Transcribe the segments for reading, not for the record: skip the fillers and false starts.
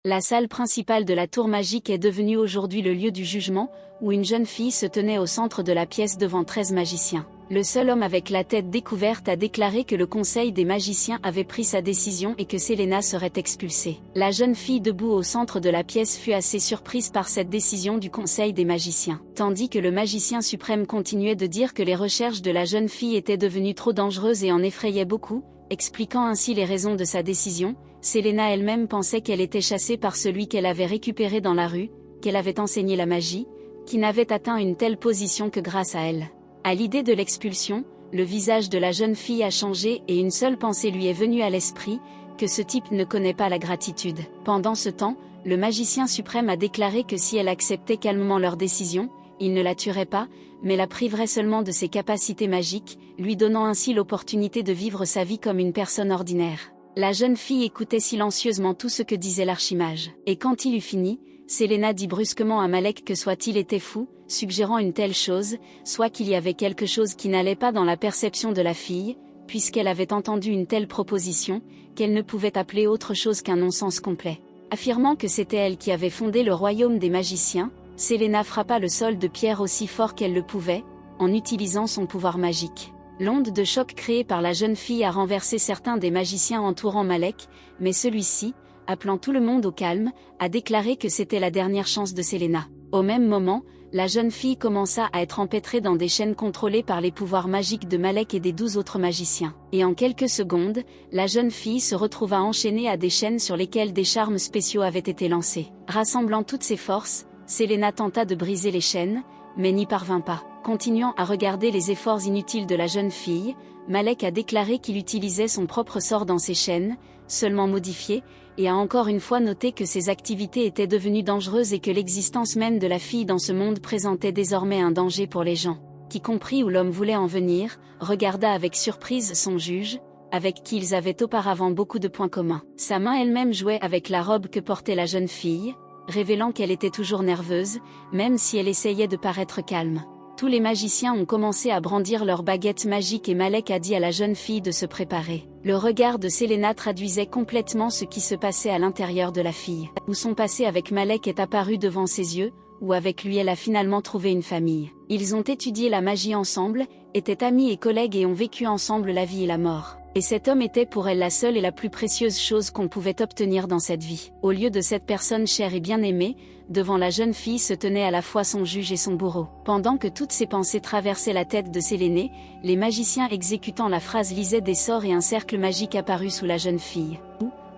La salle principale de la tour magique est devenue aujourd'hui le lieu du jugement, où une jeune fille se tenait au centre de la pièce devant 13 magiciens. Le seul homme avec la tête découverte a déclaré que le conseil des magiciens avait pris sa décision et que Selena serait expulsée. La jeune fille debout au centre de la pièce fut assez surprise par cette décision du conseil des magiciens. Tandis que le magicien suprême continuait de dire que les recherches de la jeune fille étaient devenues trop dangereuses et en effrayaient beaucoup, expliquant ainsi les raisons de sa décision, Selena elle-même pensait qu'elle était chassée par celui qu'elle avait récupéré dans la rue, qu'elle avait enseigné la magie, qui n'avait atteint une telle position que grâce à elle. À l'idée de l'expulsion, le visage de la jeune fille a changé et une seule pensée lui est venue à l'esprit, que ce type ne connaît pas la gratitude. Pendant ce temps, le magicien suprême a déclaré que si elle acceptait calmement leur décision, il ne la tuerait pas, mais la priverait seulement de ses capacités magiques, lui donnant ainsi l'opportunité de vivre sa vie comme une personne ordinaire. La jeune fille écoutait silencieusement tout ce que disait l'archimage. Et quand il eut fini, Selena dit brusquement à Malek que soit il était fou, suggérant une telle chose, soit qu'il y avait quelque chose qui n'allait pas dans la perception de la fille, puisqu'elle avait entendu une telle proposition, qu'elle ne pouvait appeler autre chose qu'un non-sens complet. Affirmant que c'était elle qui avait fondé le royaume des magiciens, Selena frappa le sol de pierre aussi fort qu'elle le pouvait, en utilisant son pouvoir magique. L'onde de choc créée par la jeune fille a renversé certains des magiciens entourant Malek, mais celui-ci, appelant tout le monde au calme, a déclaré que c'était la dernière chance de Selena. Au même moment, la jeune fille commença à être empêtrée dans des chaînes contrôlées par les pouvoirs magiques de Malek et des 12 autres magiciens. Et en quelques secondes, la jeune fille se retrouva enchaînée à des chaînes sur lesquelles des charmes spéciaux avaient été lancés. Rassemblant toutes ses forces, Selena tenta de briser les chaînes, mais n'y parvint pas. Continuant à regarder les efforts inutiles de la jeune fille, Malek a déclaré qu'il utilisait son propre sort dans ses chaînes, seulement modifié, et a encore une fois noté que ses activités étaient devenues dangereuses et que l'existence même de la fille dans ce monde présentait désormais un danger pour les gens. Qui comprit où l'homme voulait en venir, regarda avec surprise son juge, avec qui ils avaient auparavant beaucoup de points communs. Sa main elle-même jouait avec la robe que portait la jeune fille, révélant qu'elle était toujours nerveuse, même si elle essayait de paraître calme. Tous les magiciens ont commencé à brandir leurs baguettes magiques et Malek a dit à la jeune fille de se préparer. Le regard de Selena traduisait complètement ce qui se passait à l'intérieur de la fille. Où son passé avec Malek est apparu devant ses yeux, où avec lui elle a finalement trouvé une famille. Ils ont étudié la magie ensemble, étaient amis et collègues et ont vécu ensemble la vie et la mort. Et cet homme était pour elle la seule et la plus précieuse chose qu'on pouvait obtenir dans cette vie. Au lieu de cette personne chère et bien-aimée, devant la jeune fille se tenait à la fois son juge et son bourreau. Pendant que toutes ces pensées traversaient la tête de Sélénée, les magiciens exécutant la phrase lisaient des sorts et un cercle magique apparut sous la jeune fille.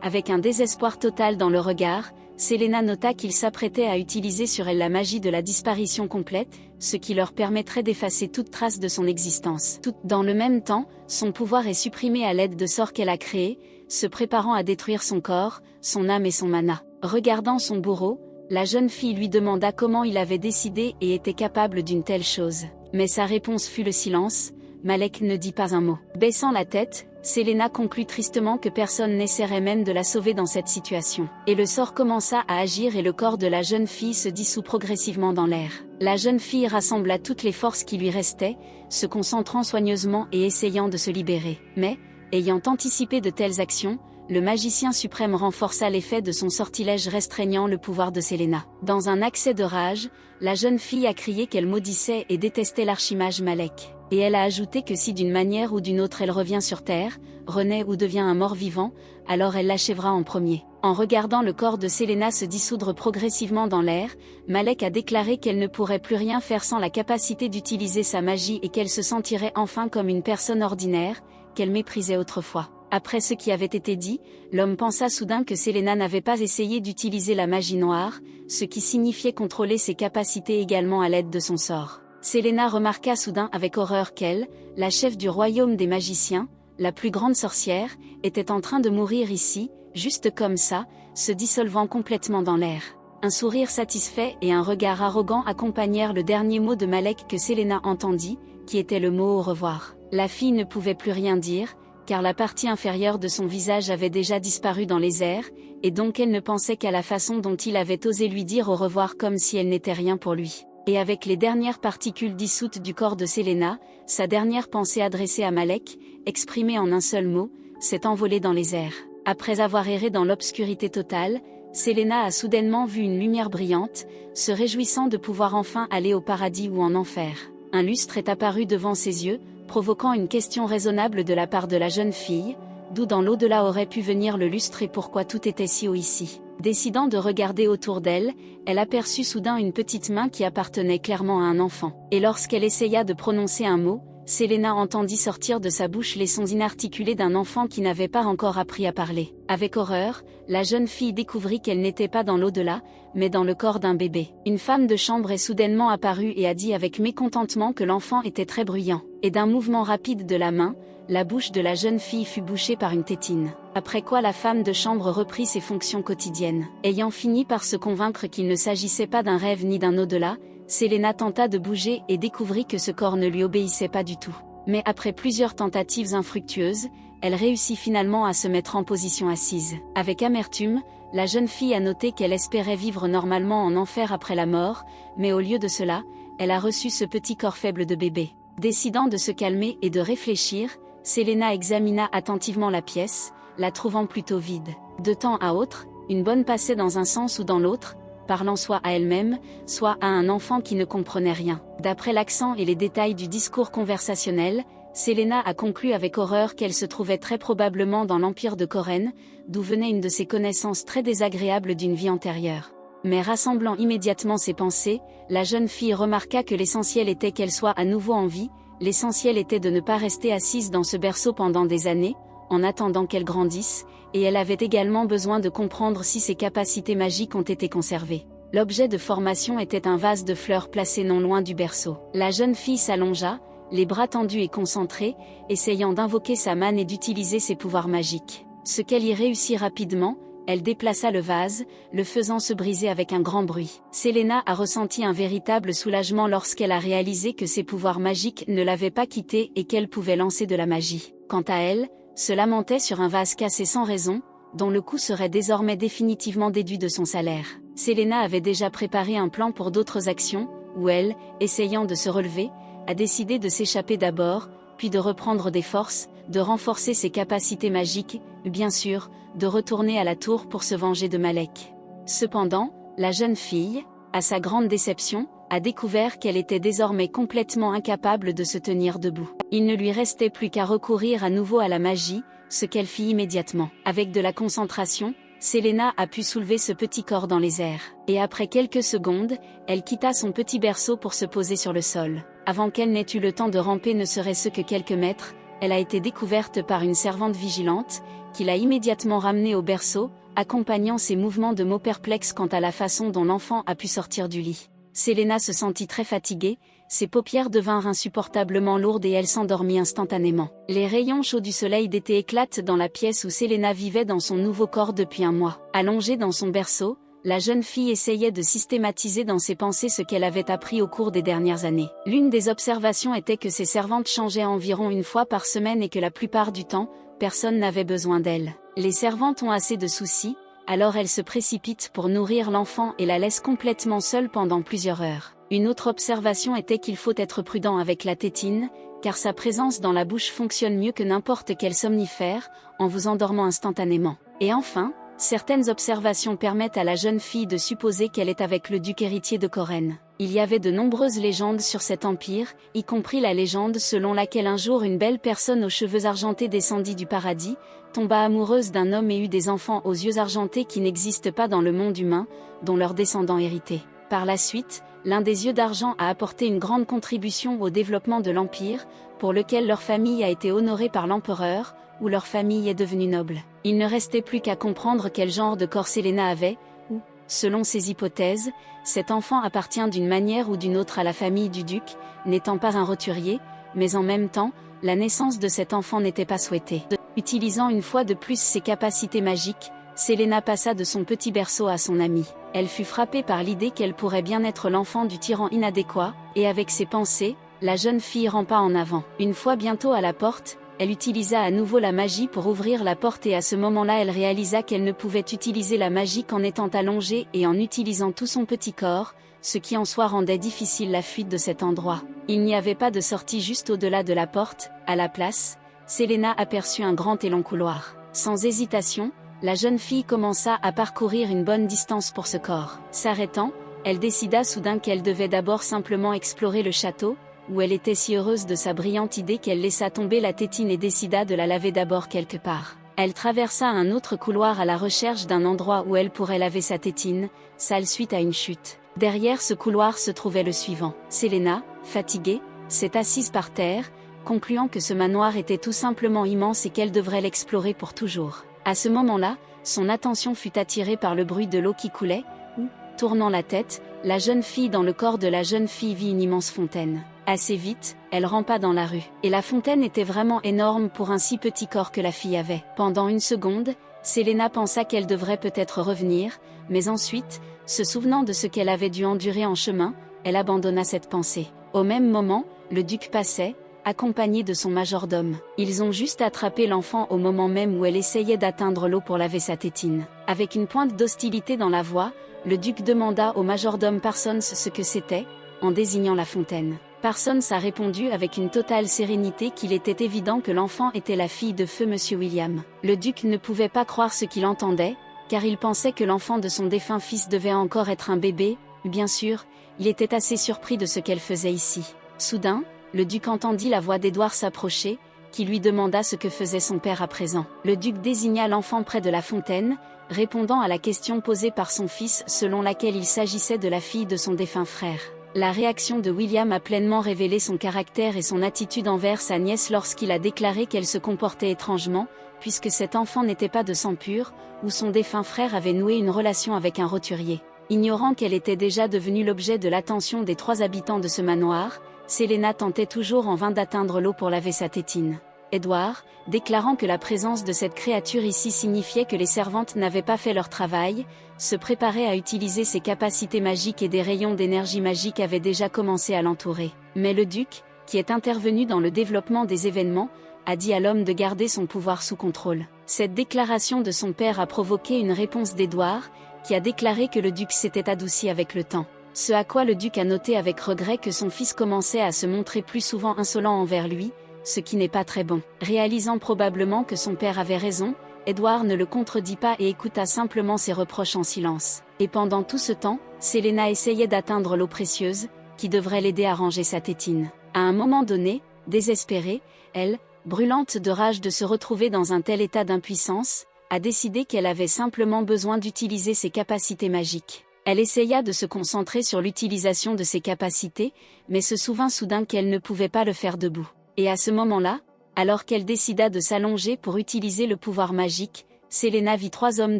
Avec un désespoir total dans le regard, Selena nota qu'il s'apprêtait à utiliser sur elle la magie de la disparition complète, ce qui leur permettrait d'effacer toute trace de son existence. Dans le même temps, son pouvoir est supprimé à l'aide de sorts qu'elle a créés, se préparant à détruire son corps, son âme et son mana. Regardant son bourreau, la jeune fille lui demanda comment il avait décidé et était capable d'une telle chose. Mais sa réponse fut le silence. Malek ne dit pas un mot. Baissant la tête, Selena conclut tristement que personne n'essaierait même de la sauver dans cette situation. Et le sort commença à agir et le corps de la jeune fille se dissout progressivement dans l'air. La jeune fille rassembla toutes les forces qui lui restaient, se concentrant soigneusement et essayant de se libérer. Mais, ayant anticipé de telles actions, le magicien suprême renforça l'effet de son sortilège restreignant le pouvoir de Selena. Dans un accès de rage, la jeune fille a crié qu'elle maudissait et détestait l'archimage Malek. Et elle a ajouté que si d'une manière ou d'une autre elle revient sur Terre, renaît ou devient un mort-vivant, alors elle l'achèvera en premier. En regardant le corps de Selena se dissoudre progressivement dans l'air, Malek a déclaré qu'elle ne pourrait plus rien faire sans la capacité d'utiliser sa magie et qu'elle se sentirait enfin comme une personne ordinaire, qu'elle méprisait autrefois. Après ce qui avait été dit, l'homme pensa soudain que Selena n'avait pas essayé d'utiliser la magie noire, ce qui signifiait contrôler ses capacités également à l'aide de son sort. Selena remarqua soudain avec horreur qu'elle, la chef du royaume des magiciens, la plus grande sorcière, était en train de mourir ici, juste comme ça, se dissolvant complètement dans l'air. Un sourire satisfait et un regard arrogant accompagnèrent le dernier mot de Malek que Selena entendit, qui était le mot au revoir. La fille ne pouvait plus rien dire, car la partie inférieure de son visage avait déjà disparu dans les airs, et donc elle ne pensait qu'à la façon dont il avait osé lui dire au revoir comme si elle n'était rien pour lui. Et avec les dernières particules dissoutes du corps de Selena, sa dernière pensée adressée à Malek, exprimée en un seul mot, s'est envolée dans les airs. Après avoir erré dans l'obscurité totale, Selena a soudainement vu une lumière brillante, se réjouissant de pouvoir enfin aller au paradis ou en enfer. Un lustre est apparu devant ses yeux, provoquant une question raisonnable de la part de la jeune fille, d'où dans l'au-delà aurait pu venir le lustre et pourquoi tout était si haut ici. Décidant de regarder autour d'elle, elle aperçut soudain une petite main qui appartenait clairement à un enfant. Et lorsqu'elle essaya de prononcer un mot, Selena entendit sortir de sa bouche les sons inarticulés d'un enfant qui n'avait pas encore appris à parler. Avec horreur, la jeune fille découvrit qu'elle n'était pas dans l'au-delà, mais dans le corps d'un bébé. Une femme de chambre est soudainement apparue et a dit avec mécontentement que l'enfant était très bruyant. Et d'un mouvement rapide de la main, la bouche de la jeune fille fut bouchée par une tétine. Après quoi la femme de chambre reprit ses fonctions quotidiennes. Ayant fini par se convaincre qu'il ne s'agissait pas d'un rêve ni d'un au-delà, Selena tenta de bouger et découvrit que ce corps ne lui obéissait pas du tout. Mais après plusieurs tentatives infructueuses, elle réussit finalement à se mettre en position assise. Avec amertume, la jeune fille a noté qu'elle espérait vivre normalement en enfer après la mort, mais au lieu de cela, elle a reçu ce petit corps faible de bébé. Décidant de se calmer et de réfléchir, Selena examina attentivement la pièce, la trouvant plutôt vide. De temps à autre, une bonne passait dans un sens ou dans l'autre, parlant soit à elle-même, soit à un enfant qui ne comprenait rien. D'après l'accent et les détails du discours conversationnel, Selena a conclu avec horreur qu'elle se trouvait très probablement dans l'empire de Corren, d'où venait une de ses connaissances très désagréables d'une vie antérieure. Mais rassemblant immédiatement ses pensées, la jeune fille remarqua que l'essentiel était qu'elle soit à nouveau en vie, l'essentiel était de ne pas rester assise dans ce berceau pendant des années, en attendant qu'elle grandisse, et elle avait également besoin de comprendre si ses capacités magiques ont été conservées. L'objet de formation était un vase de fleurs placé non loin du berceau. La jeune fille s'allongea, les bras tendus et concentrés, essayant d'invoquer sa manne et d'utiliser ses pouvoirs magiques. Ce qu'elle y réussit rapidement, elle déplaça le vase, le faisant se briser avec un grand bruit. Selena a ressenti un véritable soulagement lorsqu'elle a réalisé que ses pouvoirs magiques ne l'avaient pas quittée et qu'elle pouvait lancer de la magie. Quant à elle, se lamentait sur un vase cassé sans raison, dont le coût serait désormais définitivement déduit de son salaire. Selena avait déjà préparé un plan pour d'autres actions, où elle, essayant de se relever, a décidé de s'échapper d'abord, puis de reprendre des forces, de renforcer ses capacités magiques, bien sûr, de retourner à la tour pour se venger de Malek. Cependant, la jeune fille, à sa grande déception, a découvert qu'elle était désormais complètement incapable de se tenir debout. Il ne lui restait plus qu'à recourir à nouveau à la magie, ce qu'elle fit immédiatement. Avec de la concentration, Selena a pu soulever ce petit corps dans les airs. Et après quelques secondes, elle quitta son petit berceau pour se poser sur le sol. Avant qu'elle n'ait eu le temps de ramper ne serait-ce que quelques mètres, elle a été découverte par une servante vigilante, qui l'a immédiatement ramenée au berceau, accompagnant ses mouvements de mots perplexes quant à la façon dont l'enfant a pu sortir du lit. Selena se sentit très fatiguée, ses paupières devinrent insupportablement lourdes et elle s'endormit instantanément. Les rayons chauds du soleil d'été éclatent dans la pièce où Selena vivait dans son nouveau corps depuis un mois. Allongée dans son berceau, la jeune fille essayait de systématiser dans ses pensées ce qu'elle avait appris au cours des dernières années. L'une des observations était que ses servantes changeaient environ une fois par semaine et que la plupart du temps, personne n'avait besoin d'elles. Les servantes ont assez de soucis, alors elles se précipitent pour nourrir l'enfant et la laissent complètement seule pendant plusieurs heures. Une autre observation était qu'il faut être prudent avec la tétine, car sa présence dans la bouche fonctionne mieux que n'importe quel somnifère, en vous endormant instantanément. Et enfin, certaines observations permettent à la jeune fille de supposer qu'elle est avec le duc héritier de Corren. Il y avait de nombreuses légendes sur cet empire, y compris la légende selon laquelle un jour une belle personne aux cheveux argentés descendit du paradis, tomba amoureuse d'un homme et eut des enfants aux yeux argentés qui n'existent pas dans le monde humain, dont leurs descendants héritaient. Par la suite, l'un des yeux d'argent a apporté une grande contribution au développement de l'empire, pour lequel leur famille a été honorée par l'empereur, où leur famille est devenue noble. Il ne restait plus qu'à comprendre quel genre de corps Selena avait, ou, selon ses hypothèses, cet enfant appartient d'une manière ou d'une autre à la famille du duc, n'étant pas un roturier, mais en même temps, la naissance de cet enfant n'était pas souhaitée. Utilisant une fois de plus ses capacités magiques, Selena passa de son petit berceau à son amie. Elle fut frappée par l'idée qu'elle pourrait bien être l'enfant du tyran inadéquat, et avec ses pensées, la jeune fille rampa en avant. Une fois bientôt à la porte, elle utilisa à nouveau la magie pour ouvrir la porte et à ce moment-là elle réalisa qu'elle ne pouvait utiliser la magie qu'en étant allongée et en utilisant tout son petit corps, ce qui en soi rendait difficile la fuite de cet endroit. Il n'y avait pas de sortie juste au-delà de la porte, à la place, Selena aperçut un grand et long couloir. Sans hésitation, la jeune fille commença à parcourir une bonne distance pour ce corps. S'arrêtant, elle décida soudain qu'elle devait d'abord simplement explorer le château, où elle était si heureuse de sa brillante idée qu'elle laissa tomber la tétine et décida de la laver d'abord quelque part. Elle traversa un autre couloir à la recherche d'un endroit où elle pourrait laver sa tétine, sale suite à une chute. Derrière ce couloir se trouvait le suivant. Selena, fatiguée, s'est assise par terre, concluant que ce manoir était tout simplement immense et qu'elle devrait l'explorer pour toujours. À ce moment-là, son attention fut attirée par le bruit de l'eau qui coulait, où, tournant la tête, la jeune fille dans le corps de la jeune fille vit une immense fontaine. Assez vite, elle rampa dans la rue. Et la fontaine était vraiment énorme pour un si petit corps que la fille avait. Pendant une seconde, Selena pensa qu'elle devrait peut-être revenir, mais ensuite, se souvenant de ce qu'elle avait dû endurer en chemin, elle abandonna cette pensée. Au même moment, le duc passait, accompagné de son majordome. Ils ont juste attrapé l'enfant au moment même où elle essayait d'atteindre l'eau pour laver sa tétine. Avec une pointe d'hostilité dans la voix, le duc demanda au majordome Parsons ce que c'était, en désignant la fontaine. Parsons a répondu avec une totale sérénité qu'il était évident que l'enfant était la fille de feu Monsieur William. Le duc ne pouvait pas croire ce qu'il entendait, car il pensait que l'enfant de son défunt fils devait encore être un bébé. Bien sûr, il était assez surpris de ce qu'elle faisait ici. Soudain, le duc entendit la voix d'Édouard s'approcher, qui lui demanda ce que faisait son père à présent. Le duc désigna l'enfant près de la fontaine, répondant à la question posée par son fils selon laquelle il s'agissait de la fille de son défunt frère. La réaction de William a pleinement révélé son caractère et son attitude envers sa nièce lorsqu'il a déclaré qu'elle se comportait étrangement, puisque cet enfant n'était pas de sang pur, où son défunt frère avait noué une relation avec un roturier. Ignorant qu'elle était déjà devenue l'objet de l'attention des 3 habitants de ce manoir, Selena tentait toujours en vain d'atteindre l'eau pour laver sa tétine. Édouard, déclarant que la présence de cette créature ici signifiait que les servantes n'avaient pas fait leur travail, se préparait à utiliser ses capacités magiques et des rayons d'énergie magique avaient déjà commencé à l'entourer. Mais le duc, qui est intervenu dans le développement des événements, a dit à l'homme de garder son pouvoir sous contrôle. Cette déclaration de son père a provoqué une réponse d'Édouard, qui a déclaré que le duc s'était adouci avec le temps. Ce à quoi le duc a noté avec regret que son fils commençait à se montrer plus souvent insolent envers lui, ce qui n'est pas très bon. Réalisant probablement que son père avait raison, Édouard ne le contredit pas et écouta simplement ses reproches en silence. Et pendant tout ce temps, Selena essayait d'atteindre l'eau précieuse, qui devrait l'aider à ranger sa tétine. À un moment donné, désespérée, elle, brûlante de rage de se retrouver dans un tel état d'impuissance, a décidé qu'elle avait simplement besoin d'utiliser ses capacités magiques. Elle essaya de se concentrer sur l'utilisation de ses capacités, mais se souvint soudain qu'elle ne pouvait pas le faire debout. Et à ce moment-là, alors qu'elle décida de s'allonger pour utiliser le pouvoir magique, Selena vit 3 hommes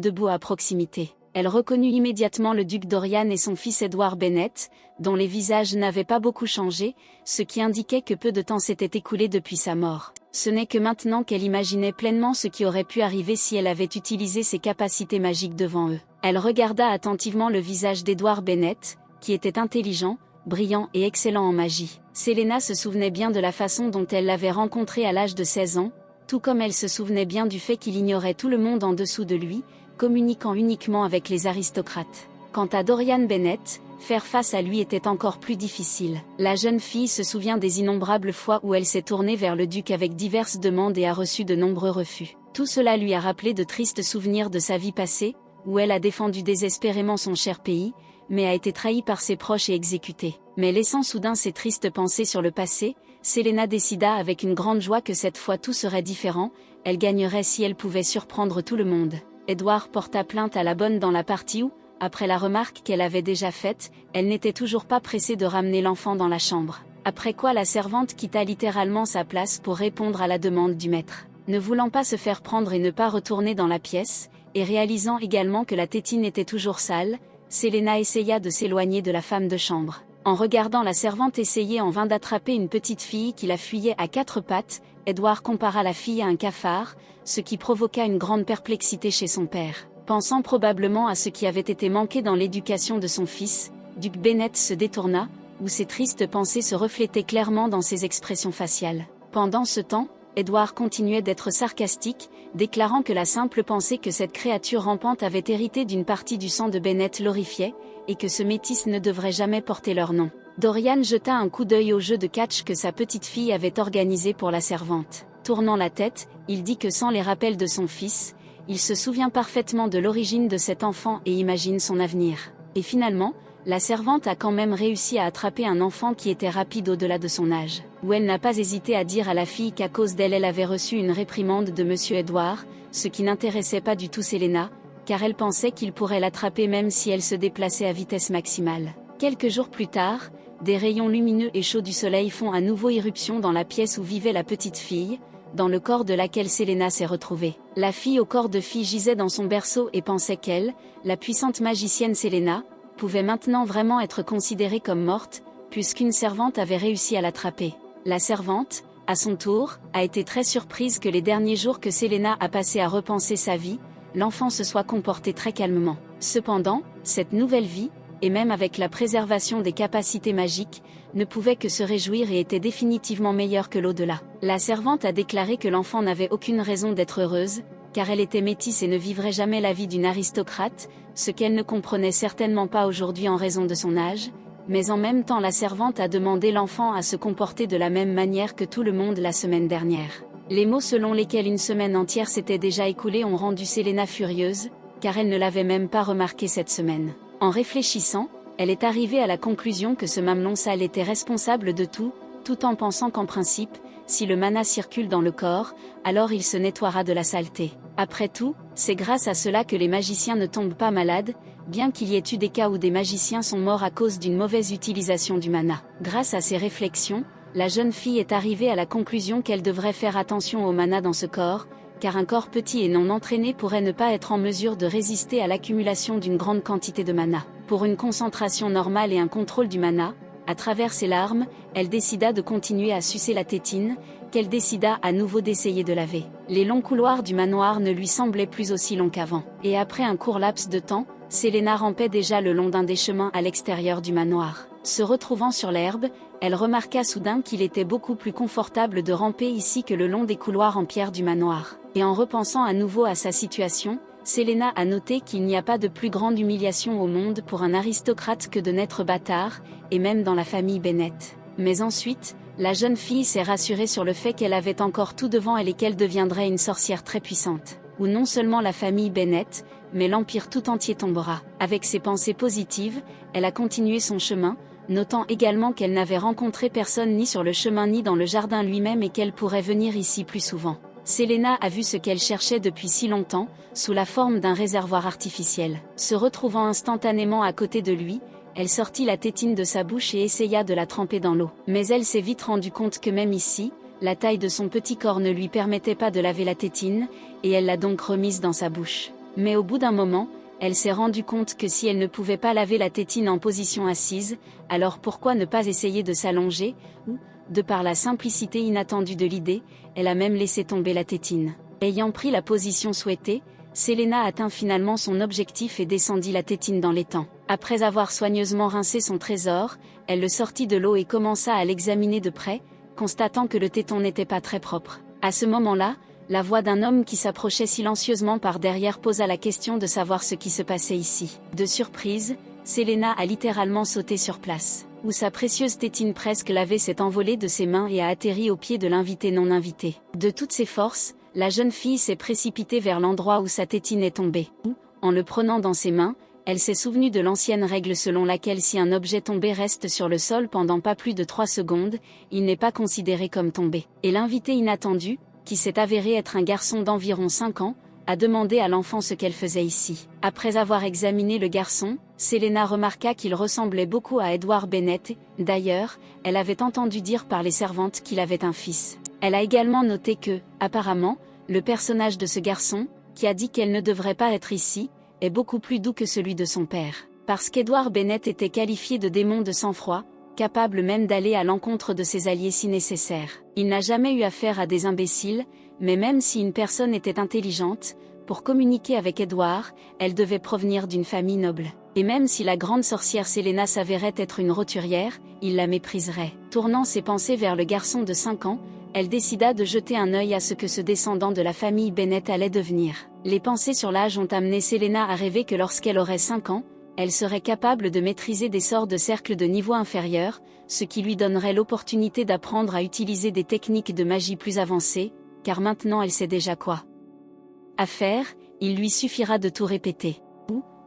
debout à proximité. Elle reconnut immédiatement le duc Dorian et son fils Edward Bennett, dont les visages n'avaient pas beaucoup changé, ce qui indiquait que peu de temps s'était écoulé depuis sa mort. Ce n'est que maintenant qu'elle imaginait pleinement ce qui aurait pu arriver si elle avait utilisé ses capacités magiques devant eux. Elle regarda attentivement le visage d'Edward Bennett, qui était intelligent, brillant et excellent en magie. Selena se souvenait bien de la façon dont elle l'avait rencontré à l'âge de 16 ans, tout comme elle se souvenait bien du fait qu'il ignorait tout le monde en dessous de lui, communiquant uniquement avec les aristocrates. Quant à Dorian Bennett, faire face à lui était encore plus difficile. La jeune fille se souvient des innombrables fois où elle s'est tournée vers le duc avec diverses demandes et a reçu de nombreux refus. Tout cela lui a rappelé de tristes souvenirs de sa vie passée, où elle a défendu désespérément son cher pays, mais a été trahie par ses proches et exécutée. Mais laissant soudain ces tristes pensées sur le passé, Selena décida avec une grande joie que cette fois tout serait différent, elle gagnerait si elle pouvait surprendre tout le monde. Édouard porta plainte à la bonne dans la partie où, après la remarque qu'elle avait déjà faite, elle n'était toujours pas pressée de ramener l'enfant dans la chambre. Après quoi la servante quitta littéralement sa place pour répondre à la demande du maître. Ne voulant pas se faire prendre et ne pas retourner dans la pièce, et réalisant également que la tétine était toujours sale, Selena essaya de s'éloigner de la femme de chambre. En regardant la servante essayer en vain d'attraper une petite fille qui la fuyait à 4 pattes, Édouard compara la fille à un cafard, ce qui provoqua une grande perplexité chez son père. Pensant probablement à ce qui avait été manqué dans l'éducation de son fils, Duc Bennett se détourna, où ses tristes pensées se reflétaient clairement dans ses expressions faciales. Pendant ce temps, Édouard continuait d'être sarcastique, déclarant que la simple pensée que cette créature rampante avait hérité d'une partie du sang de Bennett l'horrifiait, et que ce métis ne devrait jamais porter leur nom. Dorian jeta un coup d'œil au jeu de catch que sa petite fille avait organisé pour la servante. Tournant la tête, il dit que sans les rappels de son fils, il se souvient parfaitement de l'origine de cet enfant et imagine son avenir. Et finalement, la servante a quand même réussi à attraper un enfant qui était rapide au-delà de son âge. Où elle n'a pas hésité à dire à la fille qu'à cause d'elle elle avait reçu une réprimande de Monsieur Edward, ce qui n'intéressait pas du tout Selena, car elle pensait qu'il pourrait l'attraper même si elle se déplaçait à vitesse maximale. Quelques jours plus tard, des rayons lumineux et chauds du soleil font à nouveau irruption dans la pièce où vivait la petite fille, dans le corps de laquelle Selena s'est retrouvée. La fille au corps de fille gisait dans son berceau et pensait qu'elle, la puissante magicienne Selena, pouvait maintenant vraiment être considérée comme morte, puisqu'une servante avait réussi à l'attraper. La servante, à son tour, a été très surprise que les derniers jours que Selena a passé à repenser sa vie, l'enfant se soit comporté très calmement. Cependant, cette nouvelle vie, et même avec la préservation des capacités magiques, ne pouvait que se réjouir et était définitivement meilleure que l'au-delà. La servante a déclaré que l'enfant n'avait aucune raison d'être heureuse, car elle était métisse et ne vivrait jamais la vie d'une aristocrate, ce qu'elle ne comprenait certainement pas aujourd'hui en raison de son âge, mais en même temps la servante a demandé l'enfant à se comporter de la même manière que tout le monde la semaine dernière. Les mots selon lesquels une semaine entière s'était déjà écoulée ont rendu Selena furieuse, car elle ne l'avait même pas remarqué cette semaine. En réfléchissant, elle est arrivée à la conclusion que ce mamelon sale était responsable de tout, tout en pensant qu'en principe, si le mana circule dans le corps, alors il se nettoiera de la saleté. Après tout, c'est grâce à cela que les magiciens ne tombent pas malades, bien qu'il y ait eu des cas où des magiciens sont morts à cause d'une mauvaise utilisation du mana. Grâce à ces réflexions, la jeune fille est arrivée à la conclusion qu'elle devrait faire attention au mana dans ce corps, car un corps petit et non entraîné pourrait ne pas être en mesure de résister à l'accumulation d'une grande quantité de mana. Pour une concentration normale et un contrôle du mana, à travers ses larmes, elle décida de continuer à sucer la tétine, qu'elle décida à nouveau d'essayer de laver. Les longs couloirs du manoir ne lui semblaient plus aussi longs qu'avant. Et après un court laps de temps, Selena rampait déjà le long d'un des chemins à l'extérieur du manoir. Se retrouvant sur l'herbe, elle remarqua soudain qu'il était beaucoup plus confortable de ramper ici que le long des couloirs en pierre du manoir. Et en repensant à nouveau à sa situation, Selena a noté qu'il n'y a pas de plus grande humiliation au monde pour un aristocrate que de naître bâtard, et même dans la famille Bennett. Mais ensuite, la jeune fille s'est rassurée sur le fait qu'elle avait encore tout devant elle et qu'elle deviendrait une sorcière très puissante. Où non seulement la famille Bennett, mais l'empire tout entier tombera. Avec ses pensées positives, elle a continué son chemin, notant également qu'elle n'avait rencontré personne ni sur le chemin ni dans le jardin lui-même et qu'elle pourrait venir ici plus souvent. Selena a vu ce qu'elle cherchait depuis si longtemps, sous la forme d'un réservoir artificiel. Se retrouvant instantanément à côté de lui, elle sortit la tétine de sa bouche et essaya de la tremper dans l'eau. Mais elle s'est vite rendue compte que même ici, la taille de son petit corps ne lui permettait pas de laver la tétine, et elle l'a donc remise dans sa bouche. Mais au bout d'un moment, elle s'est rendue compte que si elle ne pouvait pas laver la tétine en position assise, alors pourquoi ne pas essayer de s'allonger, ou, de par la simplicité inattendue de l'idée, elle a même laissé tomber la tétine. Ayant pris la position souhaitée, Selena atteint finalement son objectif et descendit la tétine dans l'étang. Après avoir soigneusement rincé son trésor, elle le sortit de l'eau et commença à l'examiner de près, constatant que le téton n'était pas très propre. À ce moment-là, la voix d'un homme qui s'approchait silencieusement par derrière posa la question de savoir ce qui se passait ici. De surprise, Selena a littéralement sauté sur place, où sa précieuse tétine presque lavée s'est envolée de ses mains et a atterri aux pieds de l'invité non invité. De toutes ses forces, la jeune fille s'est précipitée vers l'endroit où sa tétine est tombée. En le prenant dans ses mains, elle s'est souvenue de l'ancienne règle selon laquelle si un objet tombé reste sur le sol pendant pas plus de 3 secondes, il n'est pas considéré comme tombé. Et l'invité inattendu, qui s'est avéré être un garçon d'environ 5 ans, a demandé à l'enfant ce qu'elle faisait ici. Après avoir examiné le garçon, Selena remarqua qu'il ressemblait beaucoup à Edward Bennett. D'ailleurs, elle avait entendu dire par les servantes qu'il avait un fils. Elle a également noté que, apparemment, le personnage de ce garçon, qui a dit qu'elle ne devrait pas être ici, est beaucoup plus doux que celui de son père. Parce qu'Edward Bennett était qualifié de démon de sang-froid, capable même d'aller à l'encontre de ses alliés si nécessaire. Il n'a jamais eu affaire à des imbéciles, mais même si une personne était intelligente, pour communiquer avec Edward, elle devait provenir d'une famille noble. Et même si la grande sorcière Selena s'avérait être une roturière, il la mépriserait. Tournant ses pensées vers le garçon de 5 ans, elle décida de jeter un œil à ce que ce descendant de la famille Bennett allait devenir. Les pensées sur l'âge ont amené Selena à rêver que lorsqu'elle aurait 5 ans, elle serait capable de maîtriser des sorts de cercle de niveau inférieur, ce qui lui donnerait l'opportunité d'apprendre à utiliser des techniques de magie plus avancées, car maintenant elle sait déjà quoi à faire, il lui suffira de tout répéter.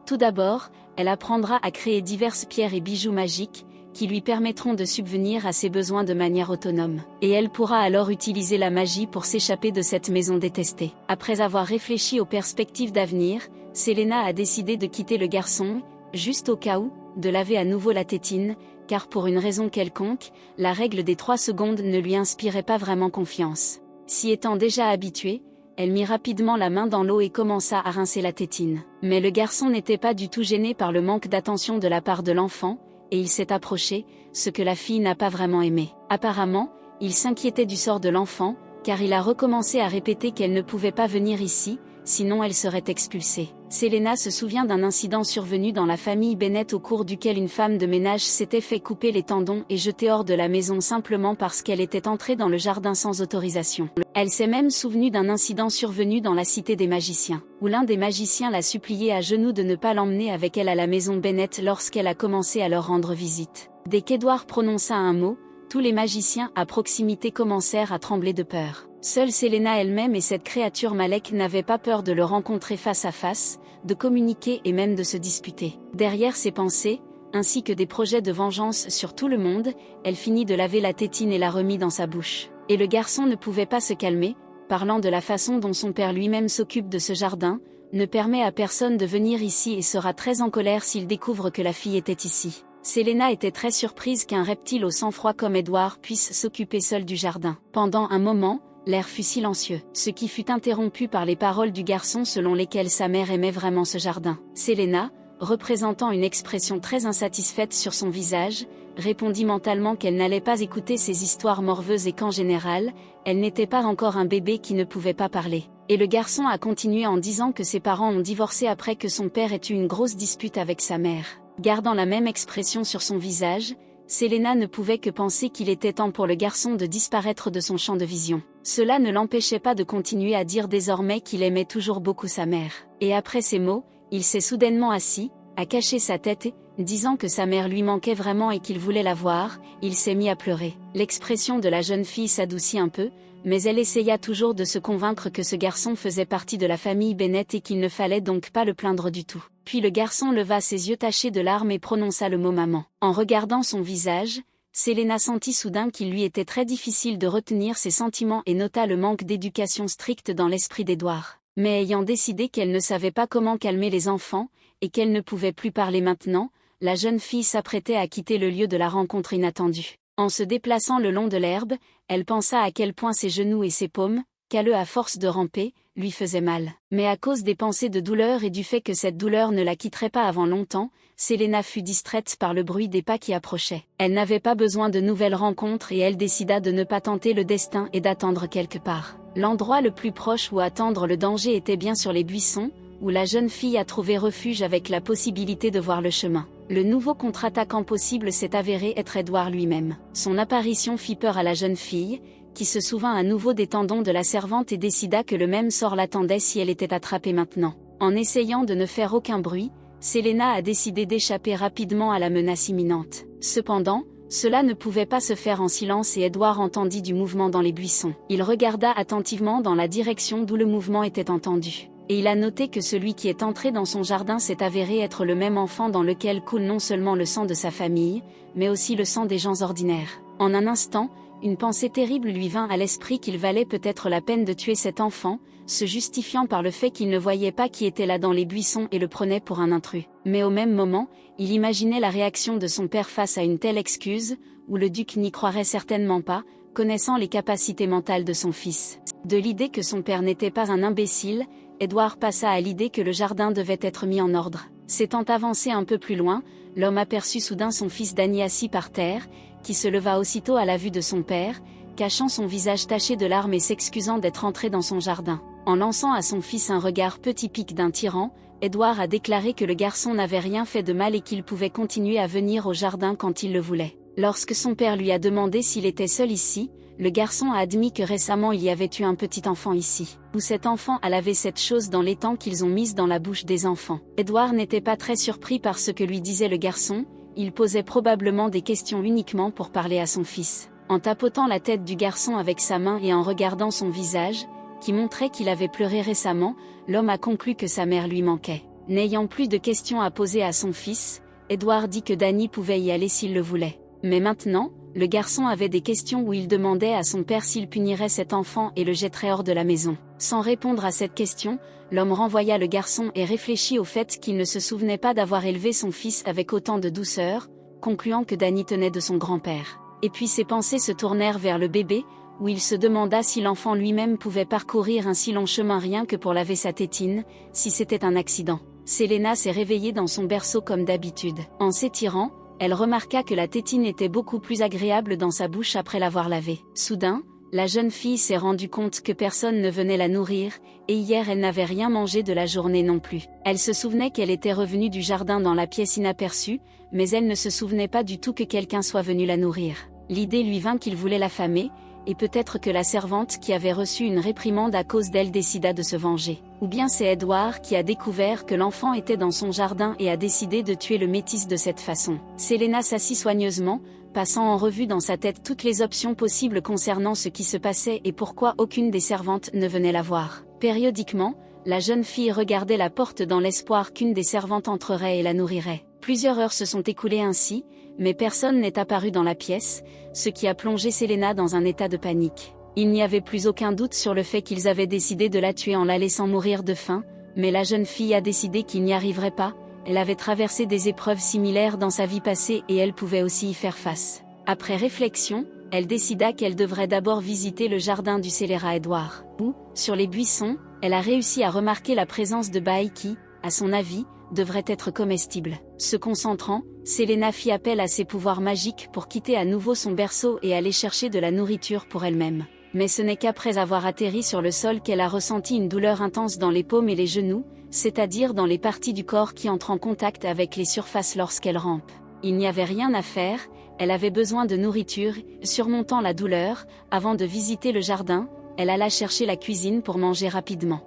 Tout d'abord, elle apprendra à créer diverses pierres et bijoux magiques, qui lui permettront de subvenir à ses besoins de manière autonome. Et elle pourra alors utiliser la magie pour s'échapper de cette maison détestée. Après avoir réfléchi aux perspectives d'avenir, Selena a décidé de quitter le garçon, juste au cas où, de laver à nouveau la tétine, car pour une raison quelconque, la règle des 3 secondes ne lui inspirait pas vraiment confiance. S'y étant déjà habituée, elle mit rapidement la main dans l'eau et commença à rincer la tétine. Mais le garçon n'était pas du tout gêné par le manque d'attention de la part de l'enfant, et il s'est approché, ce que la fille n'a pas vraiment aimé. Apparemment, il s'inquiétait du sort de l'enfant, car il a recommencé à répéter qu'elle ne pouvait pas venir ici, sinon elle serait expulsée. Selena se souvient d'un incident survenu dans la famille Bennett au cours duquel une femme de ménage s'était fait couper les tendons et jeter hors de la maison simplement parce qu'elle était entrée dans le jardin sans autorisation. Elle s'est même souvenue d'un incident survenu dans la cité des magiciens, où l'un des magiciens l'a supplié à genoux de ne pas l'emmener avec elle à la maison Bennett lorsqu'elle a commencé à leur rendre visite. Dès qu'Edward prononça un mot, tous les magiciens à proximité commencèrent à trembler de peur. Seule Selena elle-même et cette créature Malek n'avaient pas peur de le rencontrer face à face, de communiquer et même de se disputer. Derrière ses pensées, ainsi que des projets de vengeance sur tout le monde, elle finit de laver la tétine et la remit dans sa bouche. Et le garçon ne pouvait pas se calmer, parlant de la façon dont son père lui-même s'occupe de ce jardin, ne permet à personne de venir ici et sera très en colère s'il découvre que la fille était ici. Selena était très surprise qu'un reptile au sang-froid comme Edward puisse s'occuper seul du jardin. Pendant un moment, l'air fut silencieux, ce qui fut interrompu par les paroles du garçon selon lesquelles sa mère aimait vraiment ce jardin. Selena, représentant une expression très insatisfaite sur son visage, répondit mentalement qu'elle n'allait pas écouter ces histoires morveuses et qu'en général, elle n'était pas encore un bébé qui ne pouvait pas parler. Et le garçon a continué en disant que ses parents ont divorcé après que son père ait eu une grosse dispute avec sa mère. Gardant la même expression sur son visage, Selena ne pouvait que penser qu'il était temps pour le garçon de disparaître de son champ de vision. Cela ne l'empêchait pas de continuer à dire désormais qu'il aimait toujours beaucoup sa mère. Et après ces mots, il s'est soudainement assis, a caché sa tête et, disant que sa mère lui manquait vraiment et qu'il voulait la voir, il s'est mis à pleurer. L'expression de la jeune fille s'adoucit un peu, mais elle essaya toujours de se convaincre que ce garçon faisait partie de la famille Bennett et qu'il ne fallait donc pas le plaindre du tout. Puis le garçon leva ses yeux tachés de larmes et prononça le mot maman. En regardant son visage, Selena sentit soudain qu'il lui était très difficile de retenir ses sentiments et nota le manque d'éducation stricte dans l'esprit d'Edward. Mais ayant décidé qu'elle ne savait pas comment calmer les enfants, et qu'elle ne pouvait plus parler maintenant, la jeune fille s'apprêtait à quitter le lieu de la rencontre inattendue. En se déplaçant le long de l'herbe, elle pensa à quel point ses genoux et ses paumes, calleux à force de ramper, lui faisaient mal. Mais à cause des pensées de douleur et du fait que cette douleur ne la quitterait pas avant longtemps, Selena fut distraite par le bruit des pas qui approchaient. Elle n'avait pas besoin de nouvelles rencontres et elle décida de ne pas tenter le destin et d'attendre quelque part. L'endroit le plus proche où attendre le danger était bien sur les buissons, où la jeune fille a trouvé refuge avec la possibilité de voir le chemin. Le nouveau contre-attaquant possible s'est avéré être Edward lui-même. Son apparition fit peur à la jeune fille, qui se souvint à nouveau des tendons de la servante et décida que le même sort l'attendait si elle était attrapée maintenant. En essayant de ne faire aucun bruit, Selena a décidé d'échapper rapidement à la menace imminente. Cependant, cela ne pouvait pas se faire en silence et Edward entendit du mouvement dans les buissons. Il regarda attentivement dans la direction d'où le mouvement était entendu. Et il a noté que celui qui est entré dans son jardin s'est avéré être le même enfant dans lequel coule non seulement le sang de sa famille, mais aussi le sang des gens ordinaires. En un instant, une pensée terrible lui vint à l'esprit qu'il valait peut-être la peine de tuer cet enfant, se justifiant par le fait qu'il ne voyait pas qui était là dans les buissons et le prenait pour un intrus. Mais au même moment, il imaginait la réaction de son père face à une telle excuse, où le duc n'y croirait certainement pas, connaissant les capacités mentales de son fils. De l'idée que son père n'était pas un imbécile, Edward passa à l'idée que le jardin devait être mis en ordre. S'étant avancé un peu plus loin, l'homme aperçut soudain son fils Danny assis par terre, qui se leva aussitôt à la vue de son père, cachant son visage taché de larmes et s'excusant d'être entré dans son jardin. En lançant à son fils un regard peu typique d'un tyran, Edward a déclaré que le garçon n'avait rien fait de mal et qu'il pouvait continuer à venir au jardin quand il le voulait. Lorsque son père lui a demandé s'il était seul ici, le garçon a admis que récemment il y avait eu un petit enfant ici, où cet enfant a lavé cette chose dans l'étang qu'ils ont mise dans la bouche des enfants. Edward n'était pas très surpris par ce que lui disait le garçon, il posait probablement des questions uniquement pour parler à son fils. En tapotant la tête du garçon avec sa main et en regardant son visage, qui montrait qu'il avait pleuré récemment, l'homme a conclu que sa mère lui manquait. N'ayant plus de questions à poser à son fils, Edward dit que Danny pouvait y aller s'il le voulait. Mais maintenant, le garçon avait des questions où il demandait à son père s'il punirait cet enfant et le jetterait hors de la maison. Sans répondre à cette question, l'homme renvoya le garçon et réfléchit au fait qu'il ne se souvenait pas d'avoir élevé son fils avec autant de douceur, concluant que Danny tenait de son grand-père. Et puis ses pensées se tournèrent vers le bébé, où il se demanda si l'enfant lui-même pouvait parcourir un si long chemin rien que pour laver sa tétine, si c'était un accident. Selena s'est réveillée dans son berceau comme d'habitude. En s'étirant, elle remarqua que la tétine était beaucoup plus agréable dans sa bouche après l'avoir lavée. Soudain, la jeune fille s'est rendue compte que personne ne venait la nourrir, et hier elle n'avait rien mangé de la journée non plus. Elle se souvenait qu'elle était revenue du jardin dans la pièce inaperçue, mais elle ne se souvenait pas du tout que quelqu'un soit venu la nourrir. L'idée lui vint qu'il voulait l'affamer, et peut-être que la servante qui avait reçu une réprimande à cause d'elle décida de se venger. Ou bien c'est Edward qui a découvert que l'enfant était dans son jardin et a décidé de tuer le métis de cette façon. Selena s'assit soigneusement, passant en revue dans sa tête toutes les options possibles concernant ce qui se passait et pourquoi aucune des servantes ne venait la voir. Périodiquement, la jeune fille regardait la porte dans l'espoir qu'une des servantes entrerait et la nourrirait. Plusieurs heures se sont écoulées ainsi, mais personne n'est apparu dans la pièce, ce qui a plongé Selena dans un état de panique. Il n'y avait plus aucun doute sur le fait qu'ils avaient décidé de la tuer en la laissant mourir de faim, mais la jeune fille a décidé qu'il n'y arriverait pas. Elle avait traversé des épreuves similaires dans sa vie passée et elle pouvait aussi y faire face. Après réflexion, elle décida qu'elle devrait d'abord visiter le jardin du scélérat Edward, où, sur les buissons, elle a réussi à remarquer la présence de baies qui, à son avis, devrait être comestible. Se concentrant, Selena fit appel à ses pouvoirs magiques pour quitter à nouveau son berceau et aller chercher de la nourriture pour elle-même. Mais ce n'est qu'après avoir atterri sur le sol qu'elle a ressenti une douleur intense dans les paumes et les genoux, c'est-à-dire dans les parties du corps qui entrent en contact avec les surfaces lorsqu'elle rampe. Il n'y avait rien à faire, elle avait besoin de nourriture. Surmontant la douleur, avant de visiter le jardin, elle alla chercher la cuisine pour manger rapidement.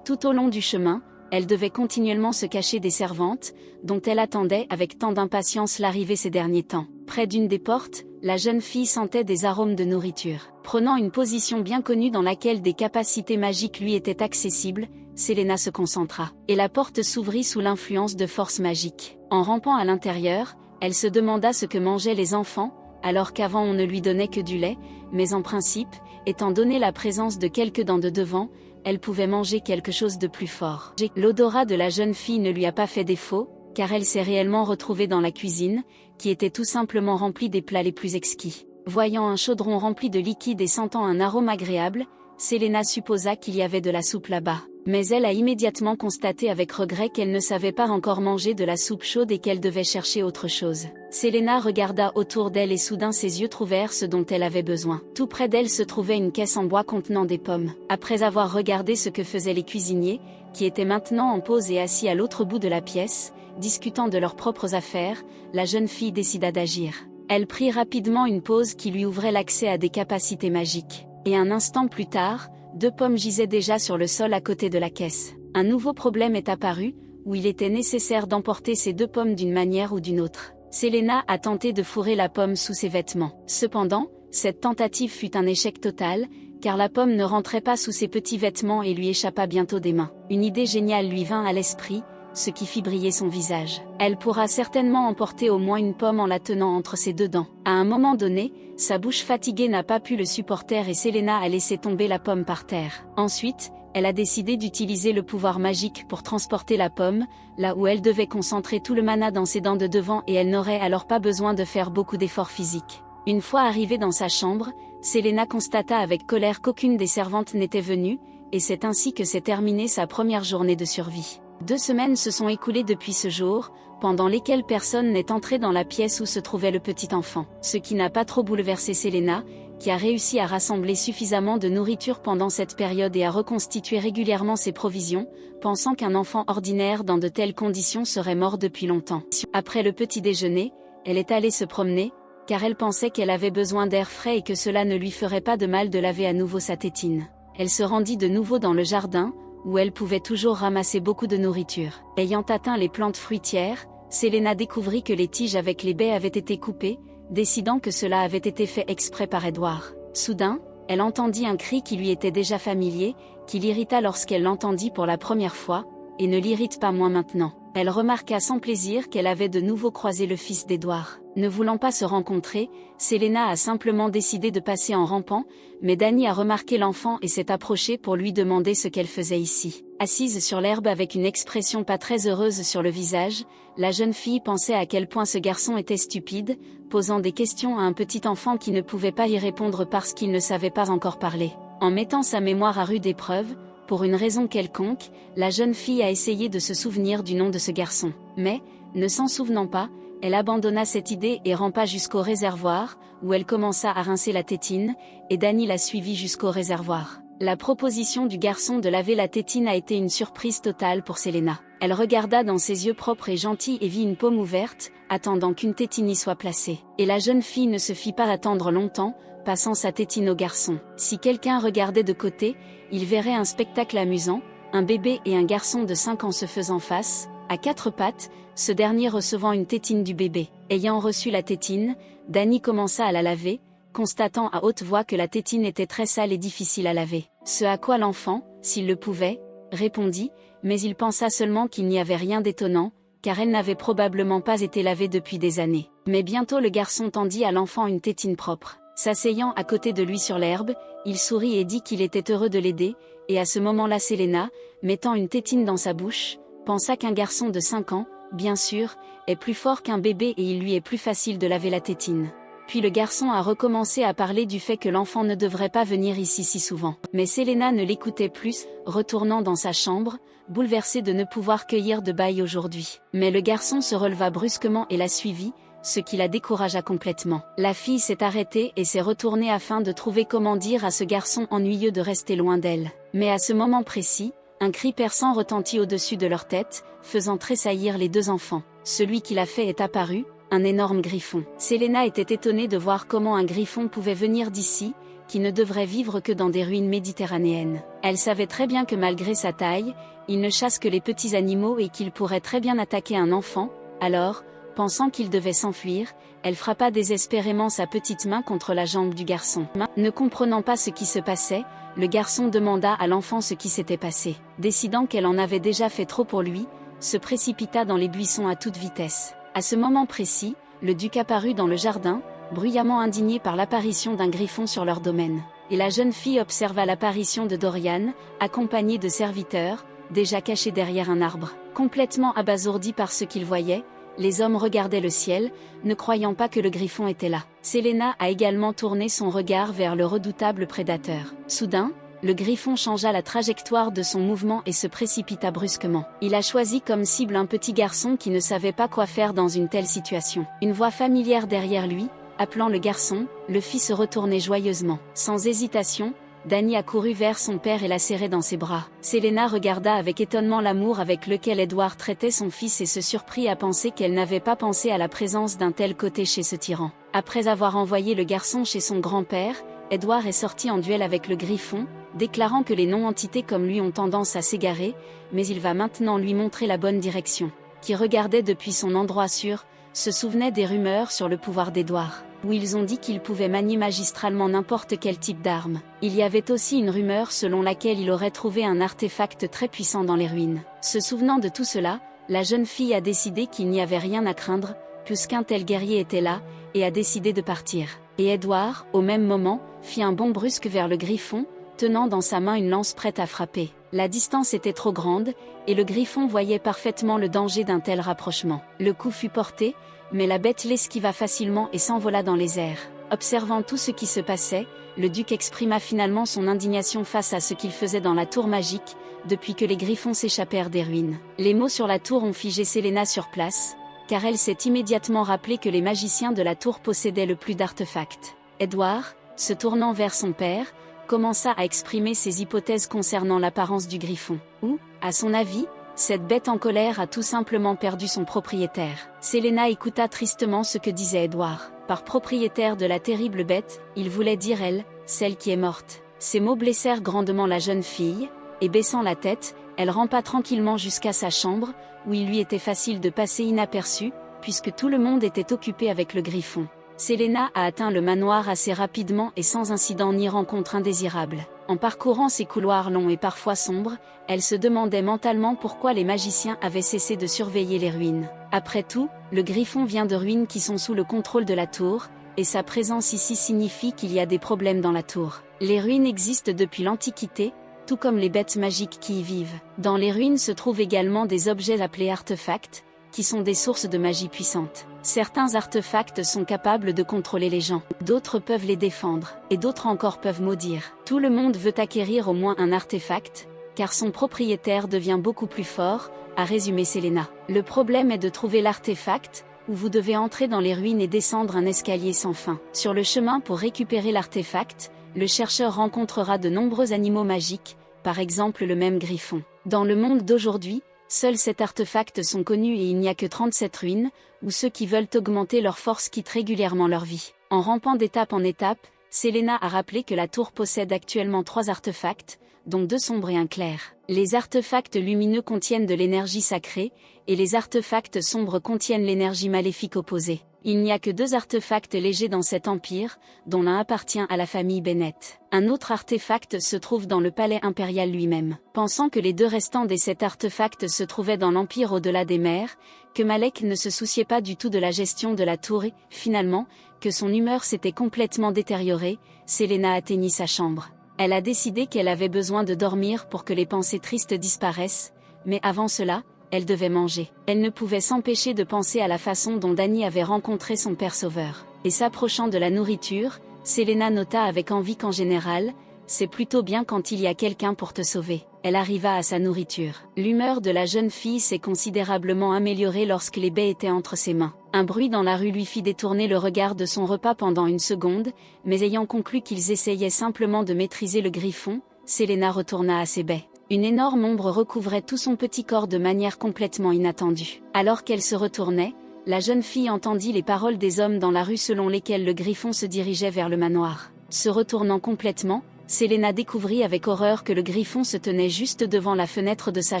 Tout au long du chemin, elle devait continuellement se cacher des servantes, dont elle attendait avec tant d'impatience l'arrivée ces derniers temps. Près d'une des portes, la jeune fille sentait des arômes de nourriture. Prenant une position bien connue dans laquelle des capacités magiques lui étaient accessibles, Selena se concentra. Et la porte s'ouvrit sous l'influence de forces magiques. En rampant à l'intérieur, elle se demanda ce que mangeaient les enfants, alors qu'avant on ne lui donnait que du lait, mais en principe, étant donné la présence de quelques dents de devant, elle pouvait manger quelque chose de plus fort. L'odorat de la jeune fille ne lui a pas fait défaut, car elle s'est réellement retrouvée dans la cuisine, qui était tout simplement remplie des plats les plus exquis. Voyant un chaudron rempli de liquide et sentant un arôme agréable, Selena supposa qu'il y avait de la soupe là-bas. Mais elle a immédiatement constaté avec regret qu'elle ne savait pas encore manger de la soupe chaude et qu'elle devait chercher autre chose. Selena regarda autour d'elle et soudain ses yeux trouvèrent ce dont elle avait besoin. Tout près d'elle se trouvait une caisse en bois contenant des pommes. Après avoir regardé ce que faisaient les cuisiniers, qui étaient maintenant en pause et assis à l'autre bout de la pièce, discutant de leurs propres affaires, la jeune fille décida d'agir. Elle prit rapidement une pause qui lui ouvrait l'accès à des capacités magiques. Et un instant plus tard, 2 pommes gisaient déjà sur le sol à côté de la caisse. Un nouveau problème est apparu, où il était nécessaire d'emporter ces 2 pommes d'une manière ou d'une autre. Selena a tenté de fourrer la pomme sous ses vêtements. Cependant, cette tentative fut un échec total, car la pomme ne rentrait pas sous ses petits vêtements et lui échappa bientôt des mains. Une idée géniale lui vint à l'esprit, ce qui fit briller son visage. Elle pourra certainement emporter au moins une pomme en la tenant entre ses 2 dents. À un moment donné, sa bouche fatiguée n'a pas pu le supporter et Selena a laissé tomber la pomme par terre. Ensuite, elle a décidé d'utiliser le pouvoir magique pour transporter la pomme, là où elle devait concentrer tout le mana dans ses dents de devant et elle n'aurait alors pas besoin de faire beaucoup d'efforts physiques. Une fois arrivée dans sa chambre, Selena constata avec colère qu'aucune des servantes n'était venue, et c'est ainsi que s'est terminée sa première journée de survie. 2 semaines se sont écoulées depuis ce jour, pendant lesquelles personne n'est entré dans la pièce où se trouvait le petit enfant. Ce qui n'a pas trop bouleversé Selena, qui a réussi à rassembler suffisamment de nourriture pendant cette période et à reconstituer régulièrement ses provisions, pensant qu'un enfant ordinaire dans de telles conditions serait mort depuis longtemps. Après le petit déjeuner, elle est allée se promener, car elle pensait qu'elle avait besoin d'air frais et que cela ne lui ferait pas de mal de laver à nouveau sa tétine. Elle se rendit de nouveau dans le jardin, où elle pouvait toujours ramasser beaucoup de nourriture. Ayant atteint les plantes fruitières, Selena découvrit que les tiges avec les baies avaient été coupées, décidant que cela avait été fait exprès par Edward. Soudain, elle entendit un cri qui lui était déjà familier, qui l'irrita lorsqu'elle l'entendit pour la première fois, et ne l'irrite pas moins maintenant. Elle remarqua sans plaisir qu'elle avait de nouveau croisé le fils d'Édouard. Ne voulant pas se rencontrer, Selena a simplement décidé de passer en rampant, mais Dani a remarqué l'enfant et s'est approchée pour lui demander ce qu'elle faisait ici. Assise sur l'herbe avec une expression pas très heureuse sur le visage, la jeune fille pensait à quel point ce garçon était stupide, posant des questions à un petit enfant qui ne pouvait pas y répondre parce qu'il ne savait pas encore parler. En mettant sa mémoire à rude épreuve, pour une raison quelconque, la jeune fille a essayé de se souvenir du nom de ce garçon. Mais, ne s'en souvenant pas, elle abandonna cette idée et rampa jusqu'au réservoir, où elle commença à rincer la tétine, et Dani la suivit jusqu'au réservoir. La proposition du garçon de laver la tétine a été une surprise totale pour Selena. Elle regarda dans ses yeux propres et gentils et vit une paume ouverte, attendant qu'une tétine y soit placée. Et la jeune fille ne se fit pas attendre longtemps, passant sa tétine au garçon. Si quelqu'un regardait de côté, il verrait un spectacle amusant, un bébé et un garçon de 5 ans se faisant face, à 4 pattes, ce dernier recevant une tétine du bébé. Ayant reçu la tétine, Dani commença à la laver, constatant à haute voix que la tétine était très sale et difficile à laver. Ce à quoi l'enfant, s'il le pouvait, répondit, mais il pensa seulement qu'il n'y avait rien d'étonnant, car elle n'avait probablement pas été lavée depuis des années. Mais bientôt le garçon tendit à l'enfant une tétine propre. S'asseyant à côté de lui sur l'herbe, il sourit et dit qu'il était heureux de l'aider, et à ce moment-là Selena, mettant une tétine dans sa bouche, pensa qu'un garçon de 5 ans, bien sûr, est plus fort qu'un bébé et il lui est plus facile de laver la tétine. Puis le garçon a recommencé à parler du fait que l'enfant ne devrait pas venir ici si souvent. Mais Selena ne l'écoutait plus, retournant dans sa chambre, bouleversée de ne pouvoir cueillir de bail aujourd'hui. Mais le garçon se releva brusquement et la suivit, ce qui la découragea complètement. La fille s'est arrêtée et s'est retournée afin de trouver comment dire à ce garçon ennuyeux de rester loin d'elle. Mais à ce moment précis, un cri perçant retentit au-dessus de leur tête, faisant tressaillir les 2 enfants. Celui qui l'a fait est apparu, un énorme griffon. Selena était étonnée de voir comment un griffon pouvait venir d'ici, qui ne devrait vivre que dans des ruines méditerranéennes. Elle savait très bien que malgré sa taille, il ne chasse que les petits animaux et qu'il pourrait très bien attaquer un enfant, alors, pensant qu'il devait s'enfuir, elle frappa désespérément sa petite main contre la jambe du garçon. Ne comprenant pas ce qui se passait, le garçon demanda à l'enfant ce qui s'était passé. Décidant qu'elle en avait déjà fait trop pour lui, se précipita dans les buissons à toute vitesse. À ce moment précis, le duc apparut dans le jardin, bruyamment indigné par l'apparition d'un griffon sur leur domaine. Et la jeune fille observa l'apparition de Dorian, accompagnée de serviteurs, déjà cachés derrière un arbre. Complètement abasourdis par ce qu'ils voyaient, les hommes regardaient le ciel, ne croyant pas que le griffon était là. Selena a également tourné son regard vers le redoutable prédateur. Soudain, le griffon changea la trajectoire de son mouvement et se précipita brusquement. Il a choisi comme cible un petit garçon qui ne savait pas quoi faire dans une telle situation. Une voix familière derrière lui, appelant le garçon, le fit se retourner joyeusement. Sans hésitation, Dani accourut vers son père et l'a serré dans ses bras. Selena regarda avec étonnement l'amour avec lequel Édouard traitait son fils et se surprit à penser qu'elle n'avait pas pensé à la présence d'un tel côté chez ce tyran. Après avoir envoyé le garçon chez son grand-père, Édouard est sorti en duel avec le griffon, déclarant que les non-entités comme lui ont tendance à s'égarer, mais il va maintenant lui montrer la bonne direction. Qui regardait depuis son endroit sûr, se souvenait des rumeurs sur le pouvoir d'Édouard, où ils ont dit qu'il pouvait manier magistralement n'importe quel type d'arme. Il y avait aussi une rumeur selon laquelle il aurait trouvé un artefact très puissant dans les ruines. Se souvenant de tout cela, la jeune fille a décidé qu'il n'y avait rien à craindre, puisqu'un tel guerrier était là, et a décidé de partir. Et Édouard, au même moment, fit un bond brusque vers le griffon, tenant dans sa main une lance prête à frapper. La distance était trop grande, et le griffon voyait parfaitement le danger d'un tel rapprochement. Le coup fut porté, mais la bête l'esquiva facilement et s'envola dans les airs. Observant tout ce qui se passait, le duc exprima finalement son indignation face à ce qu'il faisait dans la tour magique, depuis que les griffons s'échappèrent des ruines. Les mots sur la tour ont figé Selena sur place, car elle s'est immédiatement rappelé que les magiciens de la tour possédaient le plus d'artefacts. Édouard, se tournant vers son père, commença à exprimer ses hypothèses concernant l'apparence du griffon. Ou, à son avis, cette bête en colère a tout simplement perdu son propriétaire. Selena écouta tristement ce que disait Édouard. Par propriétaire de la terrible bête, il voulait dire elle, celle qui est morte. Ces mots blessèrent grandement la jeune fille, et baissant la tête, elle rampa tranquillement jusqu'à sa chambre, où il lui était facile de passer inaperçu, puisque tout le monde était occupé avec le griffon. Selena a atteint le manoir assez rapidement et sans incident ni rencontre indésirable. En parcourant ces couloirs longs et parfois sombres, elle se demandait mentalement pourquoi les magiciens avaient cessé de surveiller les ruines. Après tout, le griffon vient de ruines qui sont sous le contrôle de la tour, et sa présence ici signifie qu'il y a des problèmes dans la tour. Les ruines existent depuis l'Antiquité, tout comme les bêtes magiques qui y vivent. Dans les ruines se trouvent également des objets appelés artefacts, qui sont des sources de magie puissante. Certains artefacts sont capables de contrôler les gens, d'autres peuvent les défendre, et d'autres encore peuvent maudire. Tout le monde veut acquérir au moins un artefact, car son propriétaire devient beaucoup plus fort, a résumé Selena. Le problème est de trouver l'artefact, où vous devez entrer dans les ruines et descendre un escalier sans fin. Sur le chemin pour récupérer l'artefact, le chercheur rencontrera de nombreux animaux magiques, par exemple le même griffon. Dans le monde d'aujourd'hui, seuls 7 artefacts sont connus et il n'y a que 37 ruines, où ceux qui veulent augmenter leur force quittent régulièrement leur vie. En rampant d'étape en étape, Selena a rappelé que la tour possède actuellement 3 artefacts, dont 2 sombres et un clair. Les artefacts lumineux contiennent de l'énergie sacrée, et les artefacts sombres contiennent l'énergie maléfique opposée. Il n'y a que 2 artefacts légers dans cet empire, dont l'un appartient à la famille Bennett. Un autre artefact se trouve dans le palais impérial lui-même. Pensant que les 2 restants des 7 artefacts se trouvaient dans l'empire au-delà des mers, que Malek ne se souciait pas du tout de la gestion de la tour et, finalement, que son humeur s'était complètement détériorée, Selena atteignit sa chambre. Elle a décidé qu'elle avait besoin de dormir pour que les pensées tristes disparaissent, mais avant cela, elle devait manger. Elle ne pouvait s'empêcher de penser à la façon dont Danny avait rencontré son père sauveur. Et s'approchant de la nourriture, Selena nota avec envie qu'en général, c'est plutôt bien quand il y a quelqu'un pour te sauver. Elle arriva à sa nourriture. L'humeur de la jeune fille s'est considérablement améliorée lorsque les baies étaient entre ses mains. Un bruit dans la rue lui fit détourner le regard de son repas pendant une seconde, mais ayant conclu qu'ils essayaient simplement de maîtriser le griffon, Selena retourna à ses baies. Une énorme ombre recouvrait tout son petit corps de manière complètement inattendue. Alors qu'elle se retournait, la jeune fille entendit les paroles des hommes dans la rue selon lesquelles le griffon se dirigeait vers le manoir. Se retournant complètement, Selena découvrit avec horreur que le griffon se tenait juste devant la fenêtre de sa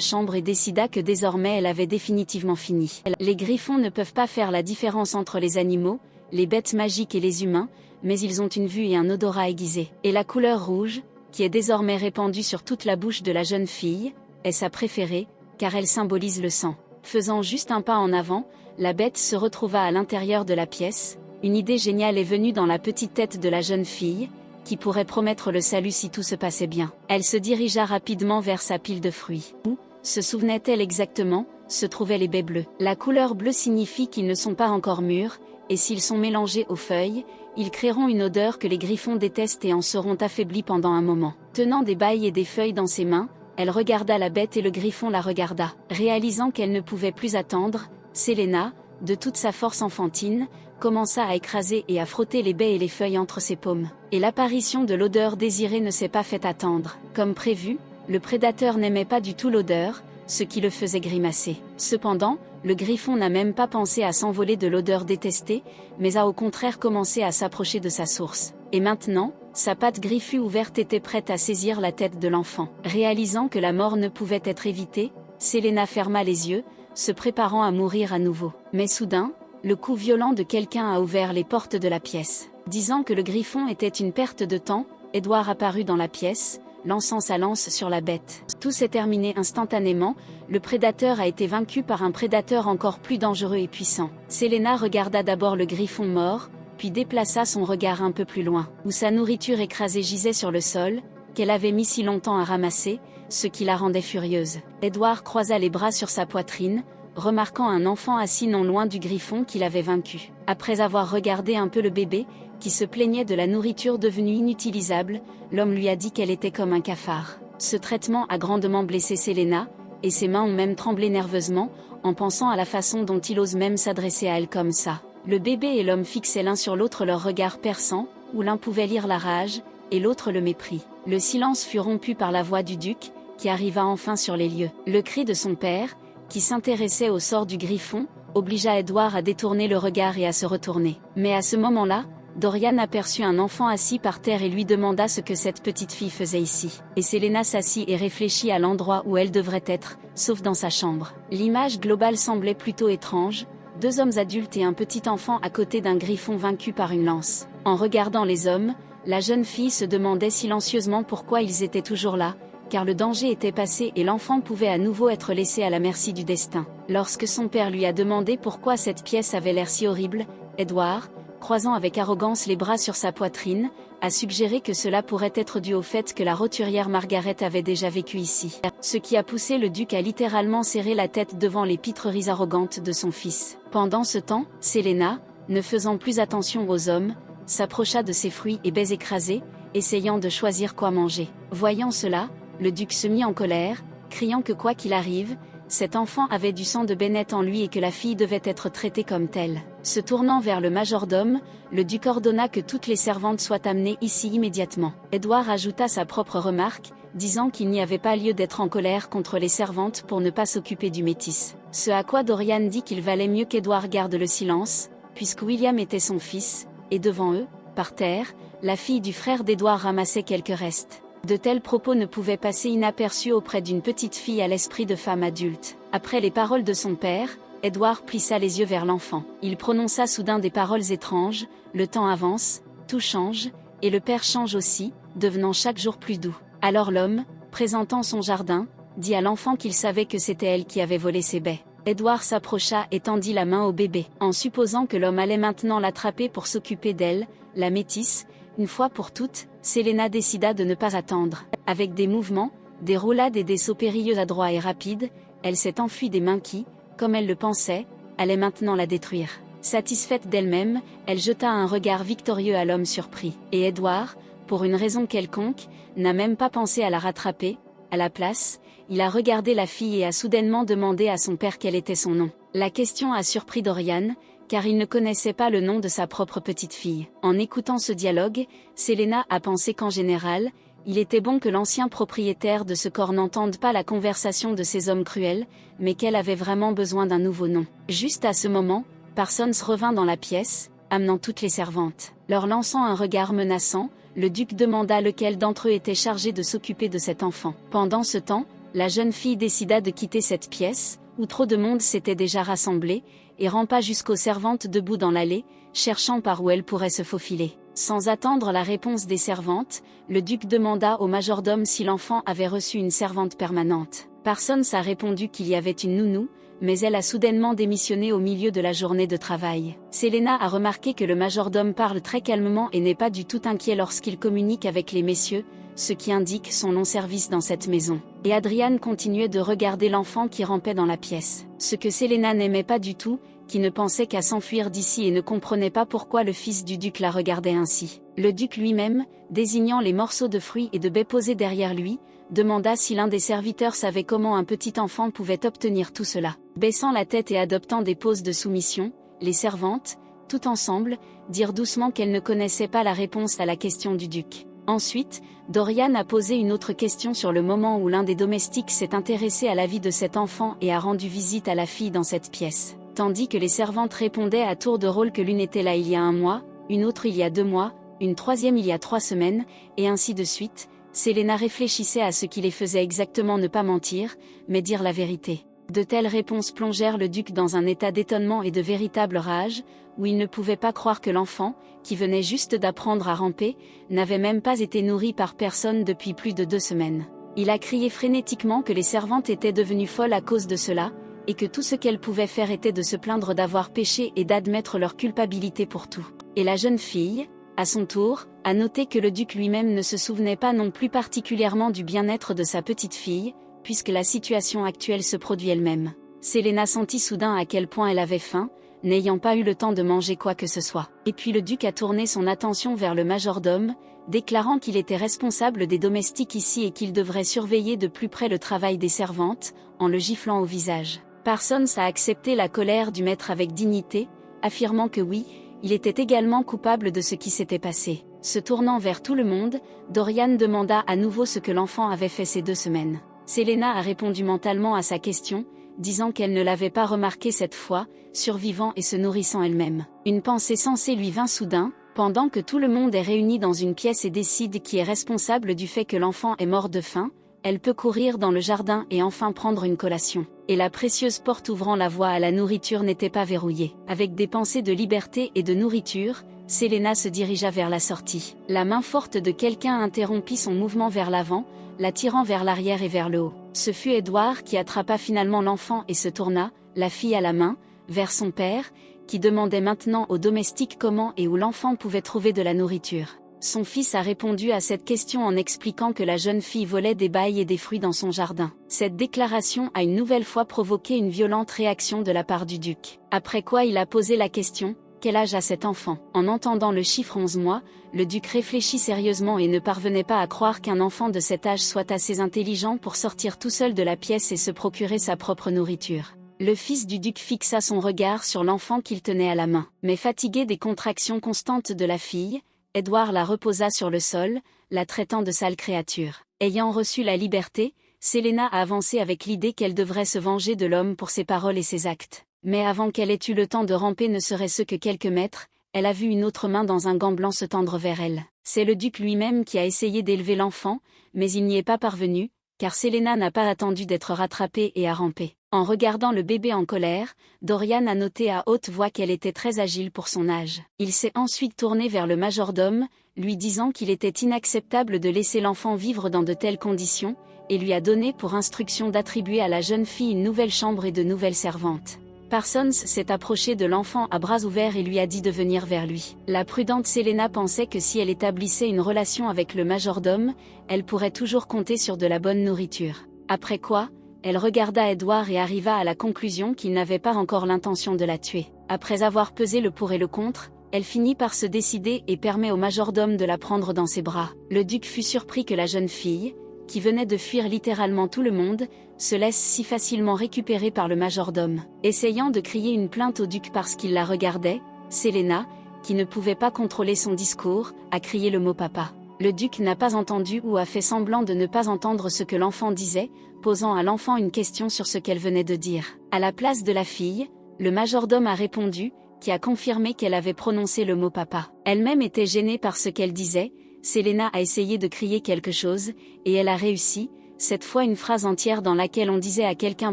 chambre et décida que désormais elle avait définitivement fini. Les griffons ne peuvent pas faire la différence entre les animaux, les bêtes magiques et les humains, mais ils ont une vue et un odorat aiguisés. Et la couleur rouge, qui est désormais répandue sur toute la bouche de la jeune fille, est sa préférée, car elle symbolise le sang. Faisant juste un pas en avant, la bête se retrouva à l'intérieur de la pièce. Une idée géniale est venue dans la petite tête de la jeune fille, qui pourrait promettre le salut si tout se passait bien. Elle se dirigea rapidement vers sa pile de fruits. Où, se souvenait-elle exactement, se trouvaient les baies bleues. La couleur bleue signifie qu'ils ne sont pas encore mûrs, et s'ils sont mélangés aux feuilles, ils créeront une odeur que les griffons détestent et en seront affaiblis pendant un moment. Tenant des bailles et des feuilles dans ses mains, elle regarda la bête et le griffon la regarda. Réalisant qu'elle ne pouvait plus attendre, Selena, de toute sa force enfantine, commença à écraser et à frotter les baies et les feuilles entre ses paumes. Et l'apparition de l'odeur désirée ne s'est pas fait attendre. Comme prévu, le prédateur n'aimait pas du tout l'odeur, ce qui le faisait grimacer. Cependant, le griffon n'a même pas pensé à s'envoler de l'odeur détestée, mais a au contraire commencé à s'approcher de sa source. Et maintenant, sa patte griffue ouverte était prête à saisir la tête de l'enfant. Réalisant que la mort ne pouvait être évitée, Selena ferma les yeux, se préparant à mourir à nouveau. Mais soudain, le coup violent de quelqu'un a ouvert les portes de la pièce. Disant que le griffon était une perte de temps, Edward apparut dans la pièce, lançant sa lance sur la bête. Tout s'est terminé instantanément, le prédateur a été vaincu par un prédateur encore plus dangereux et puissant. Selena regarda d'abord le griffon mort, puis déplaça son regard un peu plus loin, où sa nourriture écrasée gisait sur le sol, qu'elle avait mis si longtemps à ramasser, ce qui la rendait furieuse. Edward croisa les bras sur sa poitrine, remarquant un enfant assis non loin du griffon qu'il avait vaincu. Après avoir regardé un peu le bébé, qui se plaignait de la nourriture devenue inutilisable, l'homme lui a dit qu'elle était comme un cafard. Ce traitement a grandement blessé Selena, et ses mains ont même tremblé nerveusement, en pensant à la façon dont il ose même s'adresser à elle comme ça. Le bébé et l'homme fixaient l'un sur l'autre leur regard perçant, où l'un pouvait lire la rage, et l'autre le mépris. Le silence fut rompu par la voix du duc, qui arriva enfin sur les lieux. Le cri de son père, qui s'intéressait au sort du griffon, obligea Edward à détourner le regard et à se retourner. Mais à ce moment-là, Dorian aperçut un enfant assis par terre et lui demanda ce que cette petite fille faisait ici. Et Selena s'assit et réfléchit à l'endroit où elle devrait être, sauf dans sa chambre. L'image globale semblait plutôt étrange. 2 hommes adultes et un petit enfant à côté d'un griffon vaincu par une lance. En regardant les hommes, la jeune fille se demandait silencieusement pourquoi ils étaient toujours là, car le danger était passé et l'enfant pouvait à nouveau être laissé à la merci du destin. Lorsque son père lui a demandé pourquoi cette pièce avait l'air si horrible, Edward, croisant avec arrogance les bras sur sa poitrine, a suggéré que cela pourrait être dû au fait que la roturière Margaret avait déjà vécu ici. Ce qui a poussé le duc à littéralement serrer la tête devant les pitreries arrogantes de son fils. Pendant ce temps, Selena, ne faisant plus attention aux hommes, s'approcha de ses fruits et baies écrasés, essayant de choisir quoi manger. Voyant cela, le duc se mit en colère, criant que quoi qu'il arrive, cet enfant avait du sang de Bennett en lui et que la fille devait être traitée comme telle. Se tournant vers le majordome, le duc ordonna que toutes les servantes soient amenées ici immédiatement. Edward ajouta sa propre remarque, disant qu'il n'y avait pas lieu d'être en colère contre les servantes pour ne pas s'occuper du métis. Ce à quoi Dorian dit qu'il valait mieux qu'Edward garde le silence, puisque William était son fils, et devant eux, par terre, la fille du frère d'Edward ramassait quelques restes. De tels propos ne pouvaient passer inaperçus auprès d'une petite fille à l'esprit de femme adulte. Après les paroles de son père, Edward plissa les yeux vers l'enfant. Il prononça soudain des paroles étranges, le temps avance, tout change, et le père change aussi, devenant chaque jour plus doux. Alors l'homme, présentant son jardin, dit à l'enfant qu'il savait que c'était elle qui avait volé ses baies. Edward s'approcha et tendit la main au bébé. En supposant que l'homme allait maintenant l'attraper pour s'occuper d'elle, la métisse, une fois pour toutes, Selena décida de ne pas attendre. Avec des mouvements, des roulades et des sauts périlleux adroits et rapides, elle s'est enfuie des mains qui, comme elle le pensait, allaient maintenant la détruire. Satisfaite d'elle-même, elle jeta un regard victorieux à l'homme surpris. Et Edward, pour une raison quelconque, n'a même pas pensé à la rattraper. À la place, il a regardé la fille et a soudainement demandé à son père quel était son nom. La question a surpris Dorian, car il ne connaissait pas le nom de sa propre petite-fille. En écoutant ce dialogue, Selena a pensé qu'en général, il était bon que l'ancien propriétaire de ce corps n'entende pas la conversation de ces hommes cruels, mais qu'elle avait vraiment besoin d'un nouveau nom. Juste à ce moment, Parsons revint dans la pièce, amenant toutes les servantes. Leur lançant un regard menaçant, le duc demanda lequel d'entre eux était chargé de s'occuper de cet enfant. Pendant ce temps, la jeune fille décida de quitter cette pièce, où trop de monde s'était déjà rassemblé, et rampa jusqu'aux servantes debout dans l'allée, cherchant par où elle pourrait se faufiler. Sans attendre la réponse des servantes, le duc demanda au majordome si l'enfant avait reçu une servante permanente. Parsons a répondu qu'il y avait une nounou, mais elle a soudainement démissionné au milieu de la journée de travail. Selena a remarqué que le majordome parle très calmement et n'est pas du tout inquiet lorsqu'il communique avec les messieurs, ce qui indique son long-service dans cette maison. Et Adrian continuait de regarder l'enfant qui rampait dans la pièce. Ce que Selena n'aimait pas du tout, qui ne pensait qu'à s'enfuir d'ici et ne comprenait pas pourquoi le fils du duc la regardait ainsi. Le duc lui-même, désignant les morceaux de fruits et de baies posés derrière lui, demanda si l'un des serviteurs savait comment un petit enfant pouvait obtenir tout cela. Baissant la tête et adoptant des poses de soumission, les servantes, tout ensemble, dirent doucement qu'elles ne connaissaient pas la réponse à la question du duc. Ensuite, Dorian a posé une autre question sur le moment où l'un des domestiques s'est intéressé à la vie de cet enfant et a rendu visite à la fille dans cette pièce. Tandis que les servantes répondaient à tour de rôle que l'une était là il y a 1 mois, une autre il y a 2 mois, une troisième il y a 3 semaines, et ainsi de suite, Selena réfléchissait à ce qui les faisait exactement ne pas mentir, mais dire la vérité. De telles réponses plongèrent le duc dans un état d'étonnement et de véritable rage, où il ne pouvait pas croire que l'enfant, qui venait juste d'apprendre à ramper, n'avait même pas été nourri par personne depuis plus de 2 semaines. Il a crié frénétiquement que les servantes étaient devenues folles à cause de cela, et que tout ce qu'elles pouvaient faire était de se plaindre d'avoir péché et d'admettre leur culpabilité pour tout. Et la jeune fille, à son tour, a noté que le duc lui-même ne se souvenait pas non plus particulièrement du bien-être de sa petite fille, puisque la situation actuelle se produit elle-même. Selena sentit soudain à quel point elle avait faim, n'ayant pas eu le temps de manger quoi que ce soit. Et puis le duc a tourné son attention vers le majordome, déclarant qu'il était responsable des domestiques ici et qu'il devrait surveiller de plus près le travail des servantes, en le giflant au visage. Parsons a accepté la colère du maître avec dignité, affirmant que oui, il était également coupable de ce qui s'était passé. Se tournant vers tout le monde, Dorian demanda à nouveau ce que l'enfant avait fait ces 2 semaines. Selena a répondu mentalement à sa question, disant qu'elle ne l'avait pas remarqué cette fois, survivant et se nourrissant elle-même. Une pensée sensée lui vint soudain, pendant que tout le monde est réuni dans une pièce et décide qui est responsable du fait que l'enfant est mort de faim, elle peut courir dans le jardin et enfin prendre une collation. et la précieuse porte ouvrant la voie à la nourriture n'était pas verrouillée. Avec des pensées de liberté et de nourriture, Selena se dirigea vers la sortie. La main forte de quelqu'un interrompit son mouvement vers l'avant, la tirant vers l'arrière et vers le haut. Ce fut Edward qui attrapa finalement l'enfant et se tourna, la fille à la main, vers son père, qui demandait maintenant au domestique comment et où l'enfant pouvait trouver de la nourriture. Son fils a répondu à cette question en expliquant que la jeune fille volait des bailles et des fruits dans son jardin. Cette déclaration a une nouvelle fois provoqué une violente réaction de la part du duc. Après quoi il a posé la question: quel âge a cet enfant? En entendant le chiffre 11 mois, le duc réfléchit sérieusement et ne parvenait pas à croire qu'un enfant de cet âge soit assez intelligent pour sortir tout seul de la pièce et se procurer sa propre nourriture. Le fils du duc fixa son regard sur l'enfant qu'il tenait à la main. Mais fatigué des contractions constantes de la fille, Edward la reposa sur le sol, la traitant de sale créature. Ayant reçu la liberté, Selena a avancé avec l'idée qu'elle devrait se venger de l'homme pour ses paroles et ses actes. Mais avant qu'elle ait eu le temps de ramper ne serait-ce que quelques mètres, elle a vu une autre main dans un gant blanc se tendre vers elle. C'est le duc lui-même qui a essayé d'élever l'enfant, mais il n'y est pas parvenu, car Selena n'a pas attendu d'être rattrapée et a rampé. En regardant le bébé en colère, Dorian a noté à haute voix qu'elle était très agile pour son âge. Il s'est ensuite tourné vers le majordome, lui disant qu'il était inacceptable de laisser l'enfant vivre dans de telles conditions, et lui a donné pour instruction d'attribuer à la jeune fille une nouvelle chambre et de nouvelles servantes. Parsons s'est approché de l'enfant à bras ouverts et lui a dit de venir vers lui. La prudente Selena pensait que si elle établissait une relation avec le majordome, elle pourrait toujours compter sur de la bonne nourriture. Après quoi, elle regarda Edward et arriva à la conclusion qu'il n'avait pas encore l'intention de la tuer. Après avoir pesé le pour et le contre, elle finit par se décider et permet au majordome de la prendre dans ses bras. Le duc fut surpris que la jeune fille, qui venait de fuir littéralement tout le monde, se laisse si facilement récupérer par le majordome. Essayant de crier une plainte au duc parce qu'il la regardait, Selena, qui ne pouvait pas contrôler son discours, a crié le mot papa. Le duc n'a pas entendu ou a fait semblant de ne pas entendre ce que l'enfant disait, posant à l'enfant une question sur ce qu'elle venait de dire. À la place de la fille, le majordome a répondu, qui a confirmé qu'elle avait prononcé le mot papa. Elle-même était gênée par ce qu'elle disait. Selena a essayé de crier quelque chose, et elle a réussi, cette fois une phrase entière dans laquelle on disait à quelqu'un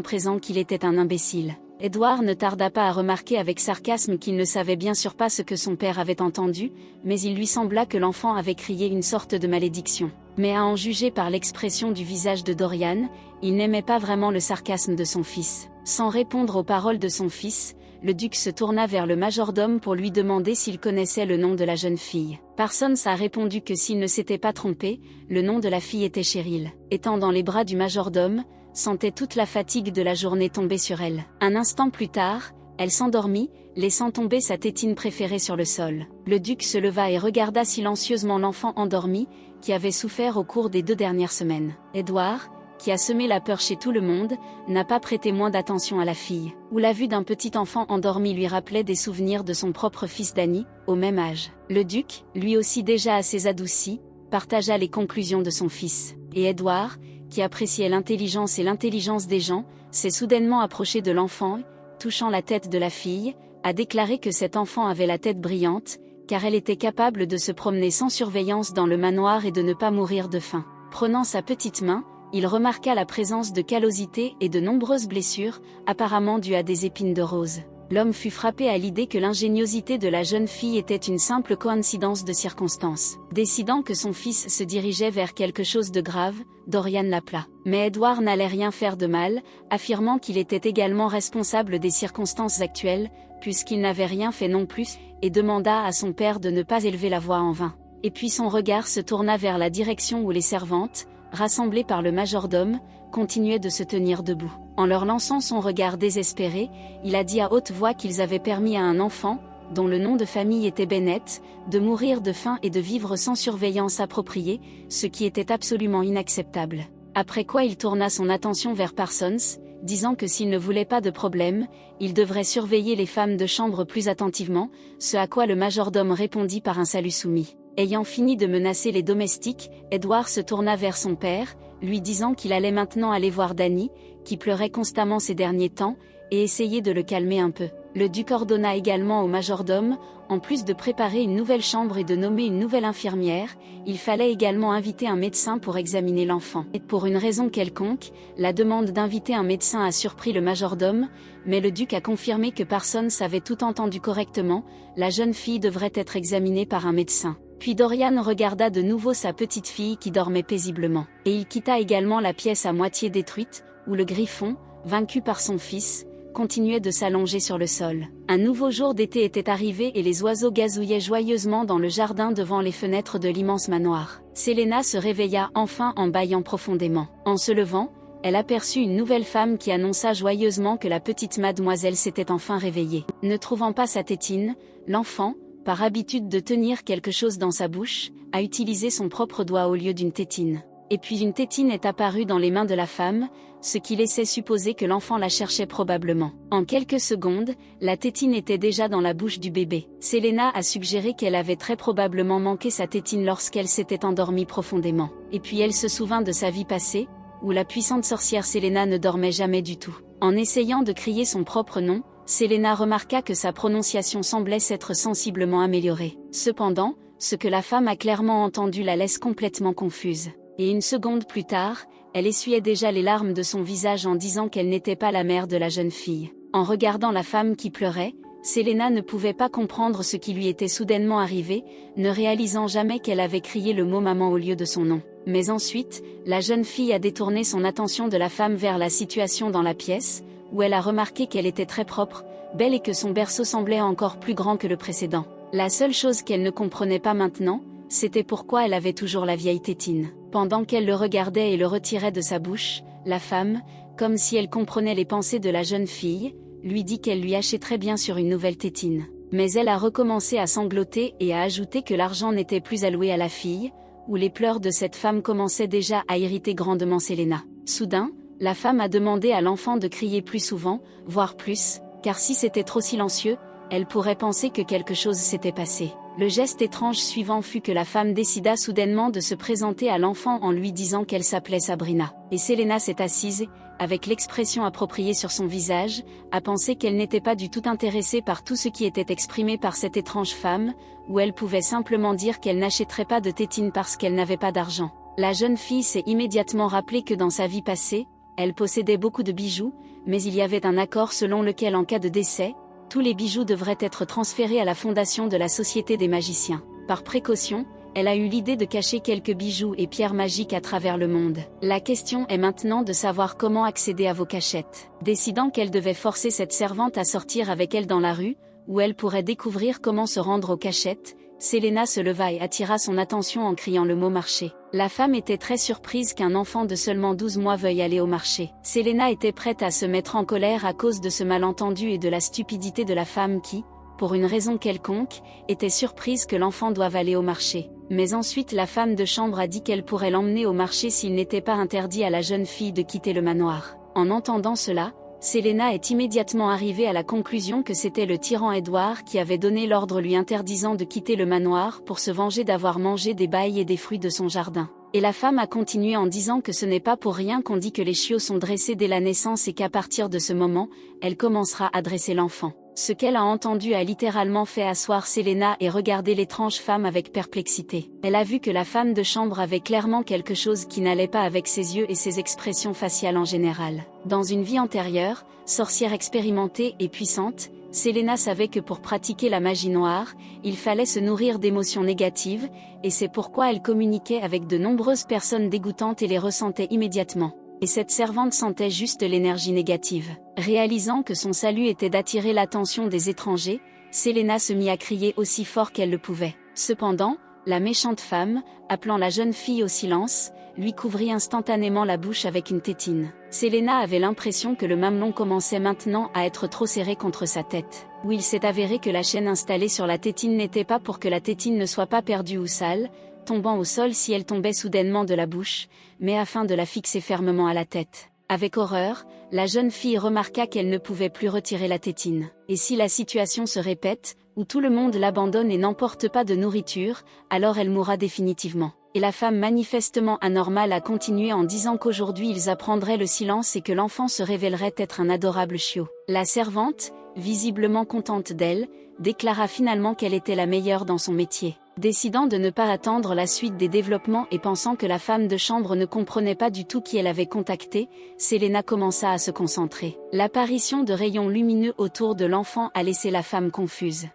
présent qu'il était un imbécile. Edward ne tarda pas à remarquer avec sarcasme qu'il ne savait bien sûr pas ce que son père avait entendu, mais il lui sembla que l'enfant avait crié une sorte de malédiction. Mais à en juger par l'expression du visage de Dorian, il n'aimait pas vraiment le sarcasme de son fils. Sans répondre aux paroles de son fils, le duc se tourna vers le majordome pour lui demander s'il connaissait le nom de la jeune fille. Parsons a répondu que s'il ne s'était pas trompé, le nom de la fille était Cheryl. Étant dans les bras du majordome, sentait toute la fatigue de la journée tomber sur elle. Un instant plus tard, elle s'endormit, laissant tomber sa tétine préférée sur le sol. Le duc se leva et regarda silencieusement l'enfant endormi, qui avait souffert au cours des 2 dernières semaines. Edward, qui a semé la peur chez tout le monde, n'a pas prêté moins d'attention à la fille, où la vue d'un petit enfant endormi lui rappelait des souvenirs de son propre fils Danny, au même âge. Le duc, lui aussi déjà assez adouci, partagea les conclusions de son fils. Et Edward, qui appréciait l'intelligence et l'intelligence des gens, s'est soudainement approché de l'enfant et, touchant la tête de la fille, a déclaré que cet enfant avait la tête brillante, car elle était capable de se promener sans surveillance dans le manoir et de ne pas mourir de faim. Prenant sa petite main, il remarqua la présence de callosités et de nombreuses blessures, apparemment dues à des épines de rose. L'homme fut frappé à l'idée que l'ingéniosité de la jeune fille était une simple coïncidence de circonstances. Décidant que son fils se dirigeait vers quelque chose de grave, Dorian l'appela. Mais Edward n'allait rien faire de mal, affirmant qu'il était également responsable des circonstances actuelles, puisqu'il n'avait rien fait non plus, et demanda à son père de ne pas élever la voix en vain. Et puis son regard se tourna vers la direction où les servantes, rassemblées par le majordome, continuaient de se tenir debout. En leur lançant son regard désespéré, il a dit à haute voix qu'ils avaient permis à un enfant, dont le nom de famille était Bennett, de mourir de faim et de vivre sans surveillance appropriée, ce qui était absolument inacceptable. Après quoi il tourna son attention vers Parsons, disant que s'il ne voulait pas de problème, il devrait surveiller les femmes de chambre plus attentivement, ce à quoi le majordome répondit par un salut soumis. Ayant fini de menacer les domestiques, Edward se tourna vers son père, lui disant qu'il allait maintenant aller voir Danny, qui pleurait constamment ces derniers temps, et essayer de le calmer un peu. Le duc ordonna également au majordome, en plus de préparer une nouvelle chambre et de nommer une nouvelle infirmière, il fallait également inviter un médecin pour examiner l'enfant. Et pour une raison quelconque, la demande d'inviter un médecin a surpris le majordome, mais le duc a confirmé que personne savait tout entendu correctement, la jeune fille devrait être examinée par un médecin. Puis Dorian regarda de nouveau sa petite fille qui dormait paisiblement. Et il quitta également la pièce à moitié détruite, où le griffon, vaincu par son fils, continuait de s'allonger sur le sol. Un nouveau jour d'été était arrivé et les oiseaux gazouillaient joyeusement dans le jardin devant les fenêtres de l'immense manoir. Selena se réveilla enfin en bâillant profondément. En se levant, elle aperçut une nouvelle femme qui annonça joyeusement que la petite mademoiselle s'était enfin réveillée. Ne trouvant pas sa tétine, l'enfant, par habitude de tenir quelque chose dans sa bouche, a utilisé son propre doigt au lieu d'une tétine. Et puis une tétine est apparue dans les mains de la femme, ce qui laissait supposer que l'enfant la cherchait probablement. En quelques secondes, la tétine était déjà dans la bouche du bébé. Selena a suggéré qu'elle avait très probablement manqué sa tétine lorsqu'elle s'était endormie profondément. Et puis elle se souvint de sa vie passée, où la puissante sorcière Selena ne dormait jamais du tout. En essayant de crier son propre nom, Selena remarqua que sa prononciation semblait s'être sensiblement améliorée. Cependant, ce que la femme a clairement entendu la laisse complètement confuse. Et une seconde plus tard, elle essuyait déjà les larmes de son visage en disant qu'elle n'était pas la mère de la jeune fille. En regardant la femme qui pleurait, Selena ne pouvait pas comprendre ce qui lui était soudainement arrivé, ne réalisant jamais qu'elle avait crié le mot maman au lieu de son nom. Mais ensuite, la jeune fille a détourné son attention de la femme vers la situation dans la pièce, où elle a remarqué qu'elle était très propre, belle et que son berceau semblait encore plus grand que le précédent. La seule chose qu'elle ne comprenait pas maintenant, c'était pourquoi elle avait toujours la vieille tétine. Pendant qu'elle le regardait et le retirait de sa bouche, la femme, comme si elle comprenait les pensées de la jeune fille, lui dit qu'elle lui achèterait bien sur une nouvelle tétine. Mais elle a recommencé à sangloter et a ajouté que l'argent n'était plus alloué à la fille, où les pleurs de cette femme commençaient déjà à irriter grandement Selena. Soudain, la femme a demandé à l'enfant de crier plus souvent, voire plus, car si c'était trop silencieux, elle pourrait penser que quelque chose s'était passé. Le geste étrange suivant fut que la femme décida soudainement de se présenter à l'enfant en lui disant qu'elle s'appelait Sabrina. Et Selena s'est assise, avec l'expression appropriée sur son visage, à penser qu'elle n'était pas du tout intéressée par tout ce qui était exprimé par cette étrange femme, où elle pouvait simplement dire qu'elle n'achèterait pas de tétine parce qu'elle n'avait pas d'argent. La jeune fille s'est immédiatement rappelé que dans sa vie passée, elle possédait beaucoup de bijoux, mais il y avait un accord selon lequel en cas de décès, tous les bijoux devraient être transférés à la fondation de la Société des magiciens. Par précaution, elle a eu l'idée de cacher quelques bijoux et pierres magiques à travers le monde. La question est maintenant de savoir comment accéder à vos cachettes. Décidant qu'elle devait forcer cette servante à sortir avec elle dans la rue, où elle pourrait découvrir comment se rendre aux cachettes, Selena se leva et attira son attention en criant le mot marché. La femme était très surprise qu'un enfant de seulement 12 mois veuille aller au marché. Selena était prête à se mettre en colère à cause de ce malentendu et de la stupidité de la femme qui, pour une raison quelconque, était surprise que l'enfant doive aller au marché. Mais ensuite la femme de chambre a dit qu'elle pourrait l'emmener au marché s'il n'était pas interdit à la jeune fille de quitter le manoir. En entendant cela, Selena est immédiatement arrivée à la conclusion que c'était le tyran Edward qui avait donné l'ordre lui interdisant de quitter le manoir pour se venger d'avoir mangé des bailles et des fruits de son jardin. Et la femme a continué en disant que ce n'est pas pour rien qu'on dit que les chiots sont dressés dès la naissance et qu'à partir de ce moment, elle commencera à dresser l'enfant. Ce qu'elle a entendu a littéralement fait asseoir Selena et regarder l'étrange femme avec perplexité. Elle a vu que la femme de chambre avait clairement quelque chose qui n'allait pas avec ses yeux et ses expressions faciales en général. Dans une vie antérieure, sorcière expérimentée et puissante, Selena savait que pour pratiquer la magie noire, il fallait se nourrir d'émotions négatives, et c'est pourquoi elle communiquait avec de nombreuses personnes dégoûtantes et les ressentait immédiatement. Et cette servante sentait juste l'énergie négative. Réalisant que son salut était d'attirer l'attention des étrangers, Selena se mit à crier aussi fort qu'elle le pouvait. Cependant, la méchante femme, appelant la jeune fille au silence, lui couvrit instantanément la bouche avec une tétine. Selena avait l'impression que le mamelon commençait maintenant à être trop serré contre sa tête. Où il s'est avéré que la chaîne installée sur la tétine n'était pas pour que la tétine ne soit pas perdue ou sale, tombant au sol si elle tombait soudainement de la bouche, mais afin de la fixer fermement à la tête. Avec horreur, la jeune fille remarqua qu'elle ne pouvait plus retirer la tétine. Et si la situation se répète, où tout le monde l'abandonne et n'emporte pas de nourriture, alors elle mourra définitivement. Et la femme manifestement anormale a continué en disant qu'aujourd'hui ils apprendraient le silence et que l'enfant se révélerait être un adorable chiot. La servante, visiblement contente d'elle, déclara finalement qu'elle était la meilleure dans son métier. Décidant de ne pas attendre la suite des développements et pensant que la femme de chambre ne comprenait pas du tout qui elle avait contacté, Selena commença à se concentrer. L'apparition de rayons lumineux autour de l'enfant a laissé la femme confuse.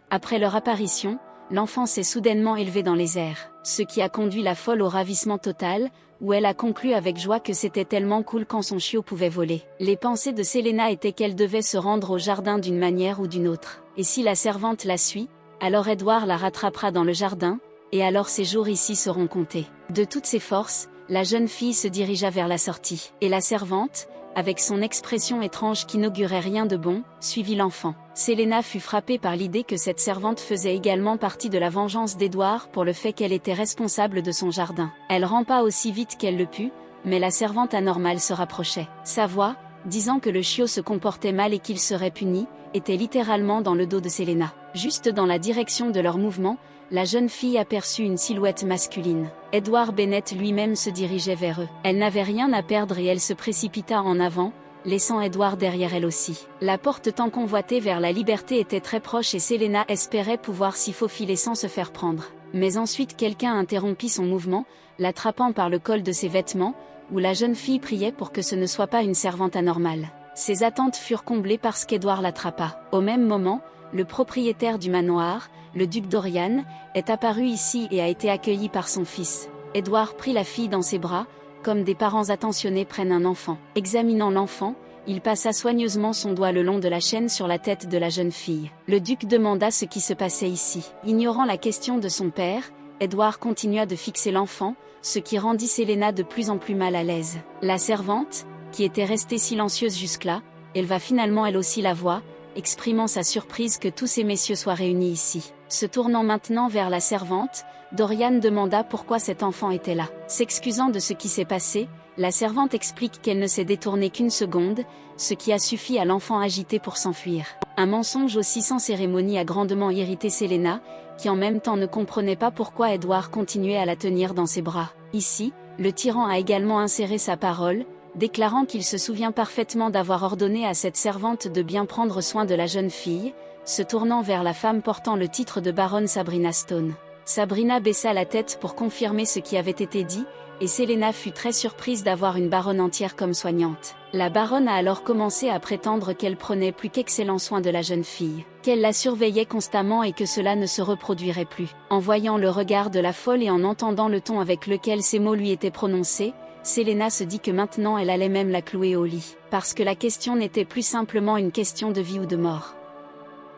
Après leur apparition, l'enfant s'est soudainement élevé dans les airs, ce qui a conduit la folle au ravissement total, où elle a conclu avec joie que c'était tellement cool quand son chiot pouvait voler. Les pensées de Selena étaient qu'elle devait se rendre au jardin d'une manière ou d'une autre. Et si la servante la suit, alors Edward la rattrapera dans le jardin, et alors ses jours ici seront comptés. De toutes ses forces, la jeune fille se dirigea vers la sortie. Et la servante, avec son expression étrange qui n'augurait rien de bon, suivit l'enfant. Selena fut frappée par l'idée que cette servante faisait également partie de la vengeance d'Edward pour le fait qu'elle était responsable de son jardin. Elle rampa aussi vite qu'elle le put, mais la servante anormale se rapprochait. Sa voix, disant que le chiot se comportait mal et qu'il serait puni, était littéralement dans le dos de Selena. Juste dans la direction de leur mouvement, la jeune fille aperçut une silhouette masculine. Edward Bennett lui-même se dirigeait vers eux. Elle n'avait rien à perdre et elle se précipita en avant, laissant Edward derrière elle aussi. La porte tant convoitée vers la liberté était très proche et Selena espérait pouvoir s'y faufiler sans se faire prendre. Mais ensuite quelqu'un interrompit son mouvement, l'attrapant par le col de ses vêtements, où la jeune fille priait pour que ce ne soit pas une servante anormale. Ses attentes furent comblées parce qu'Edward l'attrapa. Au même moment, le propriétaire du manoir, le duc Dorian, est apparu ici et a été accueilli par son fils. Edward prit la fille dans ses bras, comme des parents attentionnés prennent un enfant. Examinant l'enfant, il passa soigneusement son doigt le long de la chaîne sur la tête de la jeune fille. Le duc demanda ce qui se passait ici. Ignorant la question de son père, Edward continua de fixer l'enfant, ce qui rendit Selena de plus en plus mal à l'aise. La servante, qui était restée silencieuse jusque-là, éleva finalement elle aussi la voix, exprimant sa surprise que tous ces messieurs soient réunis ici. Se tournant maintenant vers la servante, Dorian demanda pourquoi cet enfant était là. S'excusant de ce qui s'est passé, la servante explique qu'elle ne s'est détournée qu'une seconde, ce qui a suffi à l'enfant agité pour s'enfuir. Un mensonge aussi sans cérémonie a grandement irrité Selena, qui en même temps ne comprenait pas pourquoi Edward continuait à la tenir dans ses bras. Ici, le tyran a également inséré sa parole, déclarant qu'il se souvient parfaitement d'avoir ordonné à cette servante de bien prendre soin de la jeune fille, se tournant vers la femme portant le titre de baronne Sabrina Stone. Sabrina baissa la tête pour confirmer ce qui avait été dit, et Selena fut très surprise d'avoir une baronne entière comme soignante. La baronne a alors commencé à prétendre qu'elle prenait plus qu'excellent soin de la jeune fille, qu'elle la surveillait constamment et que cela ne se reproduirait plus. En voyant le regard de la folle et en entendant le ton avec lequel ces mots lui étaient prononcés, Selena se dit que maintenant elle allait même la clouer au lit, parce que la question n'était plus simplement une question de vie ou de mort.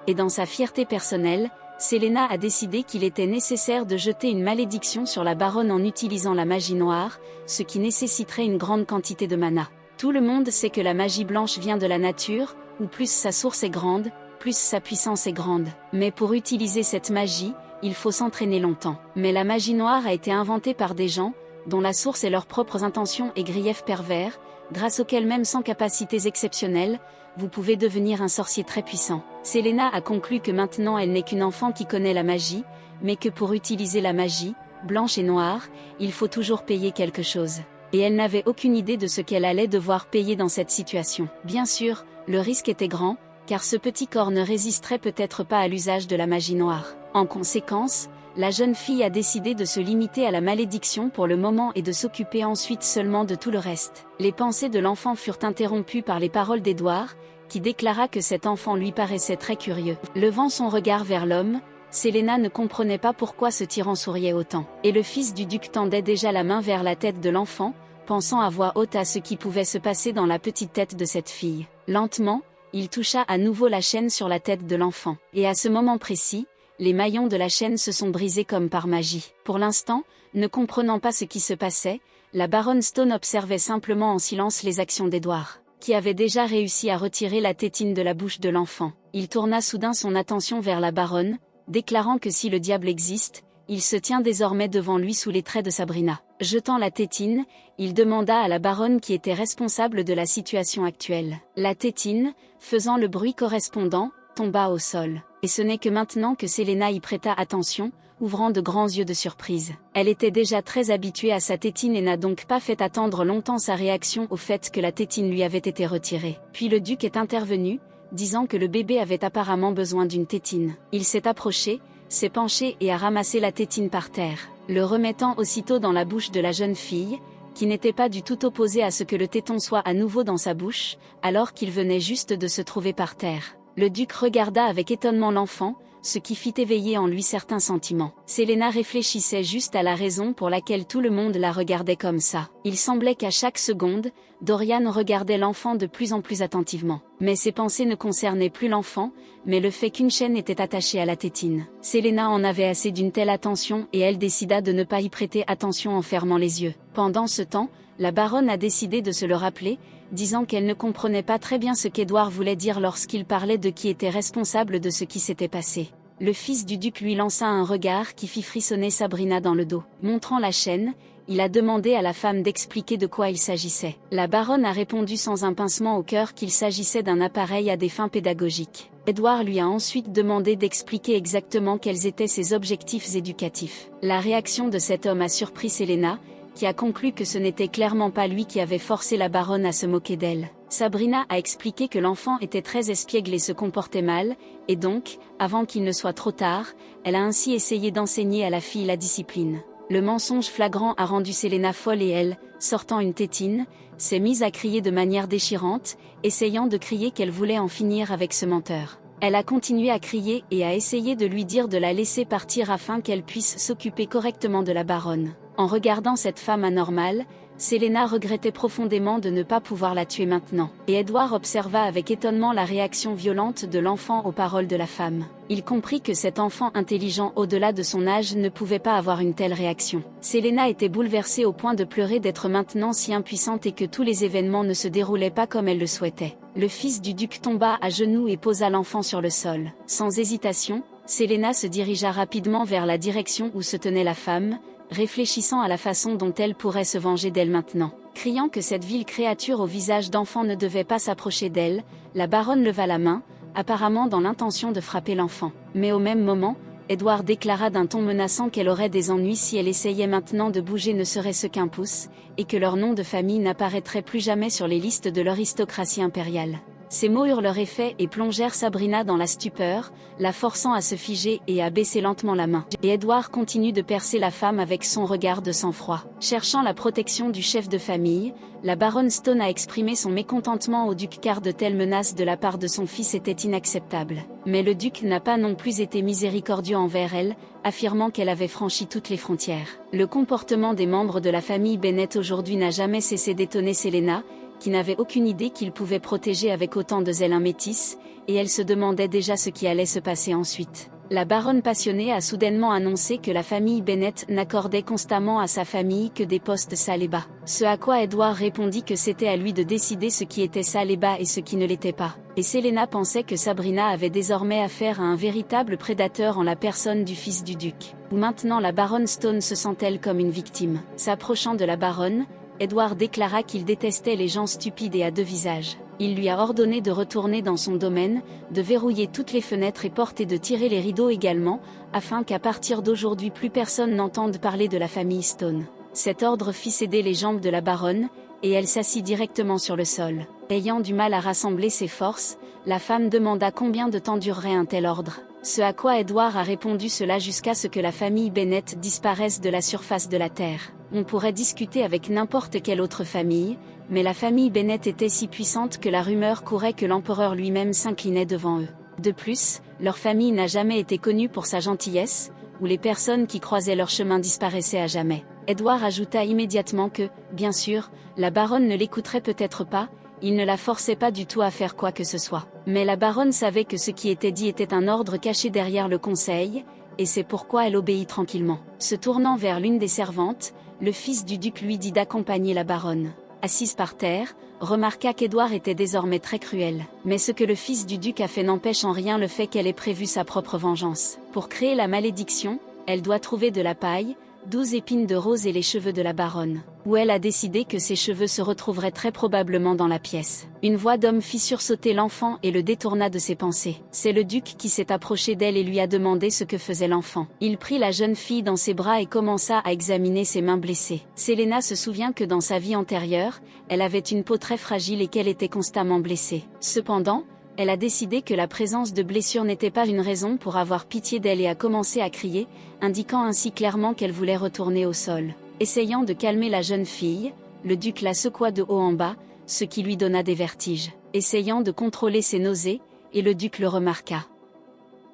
Et dans sa fierté personnelle, Selena a décidé qu'il était nécessaire de jeter une malédiction sur la baronne en utilisant la magie noire, ce qui nécessiterait une grande quantité de mana. Tout le monde sait que la magie blanche vient de la nature, où plus sa source est grande, plus sa puissance est grande. Mais pour utiliser cette magie, il faut s'entraîner longtemps. Mais la magie noire a été inventée par des gens, dont la source est leurs propres intentions et griefs pervers, grâce auxquels même sans capacités exceptionnelles, vous pouvez devenir un sorcier très puissant. Selena a conclu que maintenant elle n'est qu'une enfant qui connaît la magie, mais que pour utiliser la magie, blanche et noire, il faut toujours payer quelque chose. Et elle n'avait aucune idée de ce qu'elle allait devoir payer dans cette situation. Bien sûr, le risque était grand, car ce petit corps ne résisterait peut-être pas à l'usage de la magie noire. En conséquence, la jeune fille a décidé de se limiter à la malédiction pour le moment et de s'occuper ensuite seulement de tout le reste. Les pensées de l'enfant furent interrompues par les paroles d'Edward, qui déclara que cet enfant lui paraissait très curieux. Levant son regard vers l'homme, Selena ne comprenait pas pourquoi ce tyran souriait autant. Et le fils du duc tendait déjà la main vers la tête de l'enfant, pensant à voix haute à ce qui pouvait se passer dans la petite tête de cette fille. Lentement, il toucha à nouveau la chaîne sur la tête de l'enfant. Et à ce moment précis, les maillons de la chaîne se sont brisés comme par magie. Pour l'instant, ne comprenant pas ce qui se passait, la baronne Stone observait simplement en silence les actions d'Edward, qui avait déjà réussi à retirer la tétine de la bouche de l'enfant. Il tourna soudain son attention vers la baronne, déclarant que si le diable existe, il se tient désormais devant lui sous les traits de Sabrina. Jetant la tétine, il demanda à la baronne qui était responsable de la situation actuelle. La tétine, faisant le bruit correspondant, tomba au sol. Et ce n'est que maintenant que Selena y prêta attention, ouvrant de grands yeux de surprise. Elle était déjà très habituée à sa tétine et n'a donc pas fait attendre longtemps sa réaction au fait que la tétine lui avait été retirée. Puis le duc est intervenu, disant que le bébé avait apparemment besoin d'une tétine. Il s'est approché, s'est penché et a ramassé la tétine par terre, le remettant aussitôt dans la bouche de la jeune fille, qui n'était pas du tout opposée à ce que le téton soit à nouveau dans sa bouche, alors qu'il venait juste de se trouver par terre. Le duc regarda avec étonnement l'enfant, ce qui fit éveiller en lui certains sentiments. Selena réfléchissait juste à la raison pour laquelle tout le monde la regardait comme ça. Il semblait qu'à chaque seconde, Dorian regardait l'enfant de plus en plus attentivement. Mais ses pensées ne concernaient plus l'enfant, mais le fait qu'une chaîne était attachée à la tétine. Selena en avait assez d'une telle attention et elle décida de ne pas y prêter attention en fermant les yeux. Pendant ce temps, la baronne a décidé de se le rappeler, disant qu'elle ne comprenait pas très bien ce qu'Édouard voulait dire lorsqu'il parlait de qui était responsable de ce qui s'était passé. Le fils du duc lui lança un regard qui fit frissonner Sabrina dans le dos. Montrant la chaîne, il a demandé à la femme d'expliquer de quoi il s'agissait. La baronne a répondu sans un pincement au cœur qu'il s'agissait d'un appareil à des fins pédagogiques. Édouard lui a ensuite demandé d'expliquer exactement quels étaient ses objectifs éducatifs. La réaction de cet homme a surpris Selena, qui a conclu que ce n'était clairement pas lui qui avait forcé la baronne à se moquer d'elle. Sabrina a expliqué que l'enfant était très espiègle et se comportait mal, et donc, avant qu'il ne soit trop tard, elle a ainsi essayé d'enseigner à la fille la discipline. Le mensonge flagrant a rendu Selena folle et elle, sortant une tétine, s'est mise à crier de manière déchirante, essayant de crier qu'elle voulait en finir avec ce menteur. Elle a continué à crier et a essayé de lui dire de la laisser partir afin qu'elle puisse s'occuper correctement de la baronne. En regardant cette femme anormale, Selena regrettait profondément de ne pas pouvoir la tuer maintenant. Et Édouard observa avec étonnement la réaction violente de l'enfant aux paroles de la femme. Il comprit que cet enfant intelligent au-delà de son âge ne pouvait pas avoir une telle réaction. Selena était bouleversée au point de pleurer d'être maintenant si impuissante et que tous les événements ne se déroulaient pas comme elle le souhaitait. Le fils du duc tomba à genoux et posa l'enfant sur le sol. Sans hésitation, Selena se dirigea rapidement vers la direction où se tenait la femme, réfléchissant à la façon dont elle pourrait se venger d'elle maintenant. Criant que cette vile créature au visage d'enfant ne devait pas s'approcher d'elle, la baronne leva la main, apparemment dans l'intention de frapper l'enfant. Mais au même moment, Édouard déclara d'un ton menaçant qu'elle aurait des ennuis si elle essayait maintenant de bouger ne serait-ce qu'un pouce, et que leur nom de famille n'apparaîtrait plus jamais sur les listes de l'aristocratie impériale. Ces mots eurent leur effet et plongèrent Sabrina dans la stupeur, la forçant à se figer et à baisser lentement la main. Et Édouard continue de percer la femme avec son regard de sang-froid. Cherchant la protection du chef de famille, la baronne Stone a exprimé son mécontentement au duc car de telles menaces de la part de son fils étaient inacceptables. Mais le duc n'a pas non plus été miséricordieux envers elle, affirmant qu'elle avait franchi toutes les frontières. Le comportement des membres de la famille Bennett aujourd'hui n'a jamais cessé d'étonner Selena, qui n'avait aucune idée qu'il pouvait protéger avec autant de zèle un métis, et elle se demandait déjà ce qui allait se passer ensuite. La baronne passionnée a soudainement annoncé que la famille Bennett n'accordait constamment à sa famille que des postes sales et bas. Ce à quoi Édouard répondit que c'était à lui de décider ce qui était sale et bas et ce qui ne l'était pas. Et Selena pensait que Sabrina avait désormais affaire à un véritable prédateur en la personne du fils du duc. Où maintenant la baronne Stone se sent-elle comme une victime. S'approchant de la baronne, Édouard déclara qu'il détestait les gens stupides et à deux visages. Il lui a ordonné de retourner dans son domaine, de verrouiller toutes les fenêtres et portes et de tirer les rideaux également, afin qu'à partir d'aujourd'hui plus personne n'entende parler de la famille Stone. Cet ordre fit céder les jambes de la baronne, et elle s'assit directement sur le sol. Ayant du mal à rassembler ses forces, la femme demanda combien de temps durerait un tel ordre. Ce à quoi Édouard a répondu cela jusqu'à ce que la famille Bennett disparaisse de la surface de la terre. On pourrait discuter avec n'importe quelle autre famille, mais la famille Bennett était si puissante que la rumeur courait que l'empereur lui-même s'inclinait devant eux. De plus, leur famille n'a jamais été connue pour sa gentillesse, où les personnes qui croisaient leur chemin disparaissaient à jamais. Édouard ajouta immédiatement que, bien sûr, la baronne ne l'écouterait peut-être pas, il ne la forçait pas du tout à faire quoi que ce soit. Mais la baronne savait que ce qui était dit était un ordre caché derrière le conseil, et c'est pourquoi elle obéit tranquillement. Se tournant vers l'une des servantes, le fils du duc lui dit d'accompagner la baronne. Assise par terre, remarqua qu'Édouard était désormais très cruel. Mais ce que le fils du duc a fait n'empêche en rien le fait qu'elle ait prévu sa propre vengeance. Pour créer la malédiction, elle doit trouver de la paille, 12 épines de rose et les cheveux de la baronne, où elle a décidé que ses cheveux se retrouveraient très probablement dans la pièce. Une voix d'homme fit sursauter l'enfant et le détourna de ses pensées. C'est le duc qui s'est approché d'elle et lui a demandé ce que faisait l'enfant. Il prit la jeune fille dans ses bras et commença à examiner ses mains blessées. Selena se souvient que dans sa vie antérieure, elle avait une peau très fragile et qu'elle était constamment blessée. Cependant, elle a décidé que la présence de blessures n'était pas une raison pour avoir pitié d'elle et a commencé à crier, indiquant ainsi clairement qu'elle voulait retourner au sol. Essayant de calmer la jeune fille, le duc la secoua de haut en bas, ce qui lui donna des vertiges. Essayant de contrôler ses nausées, et le duc le remarqua.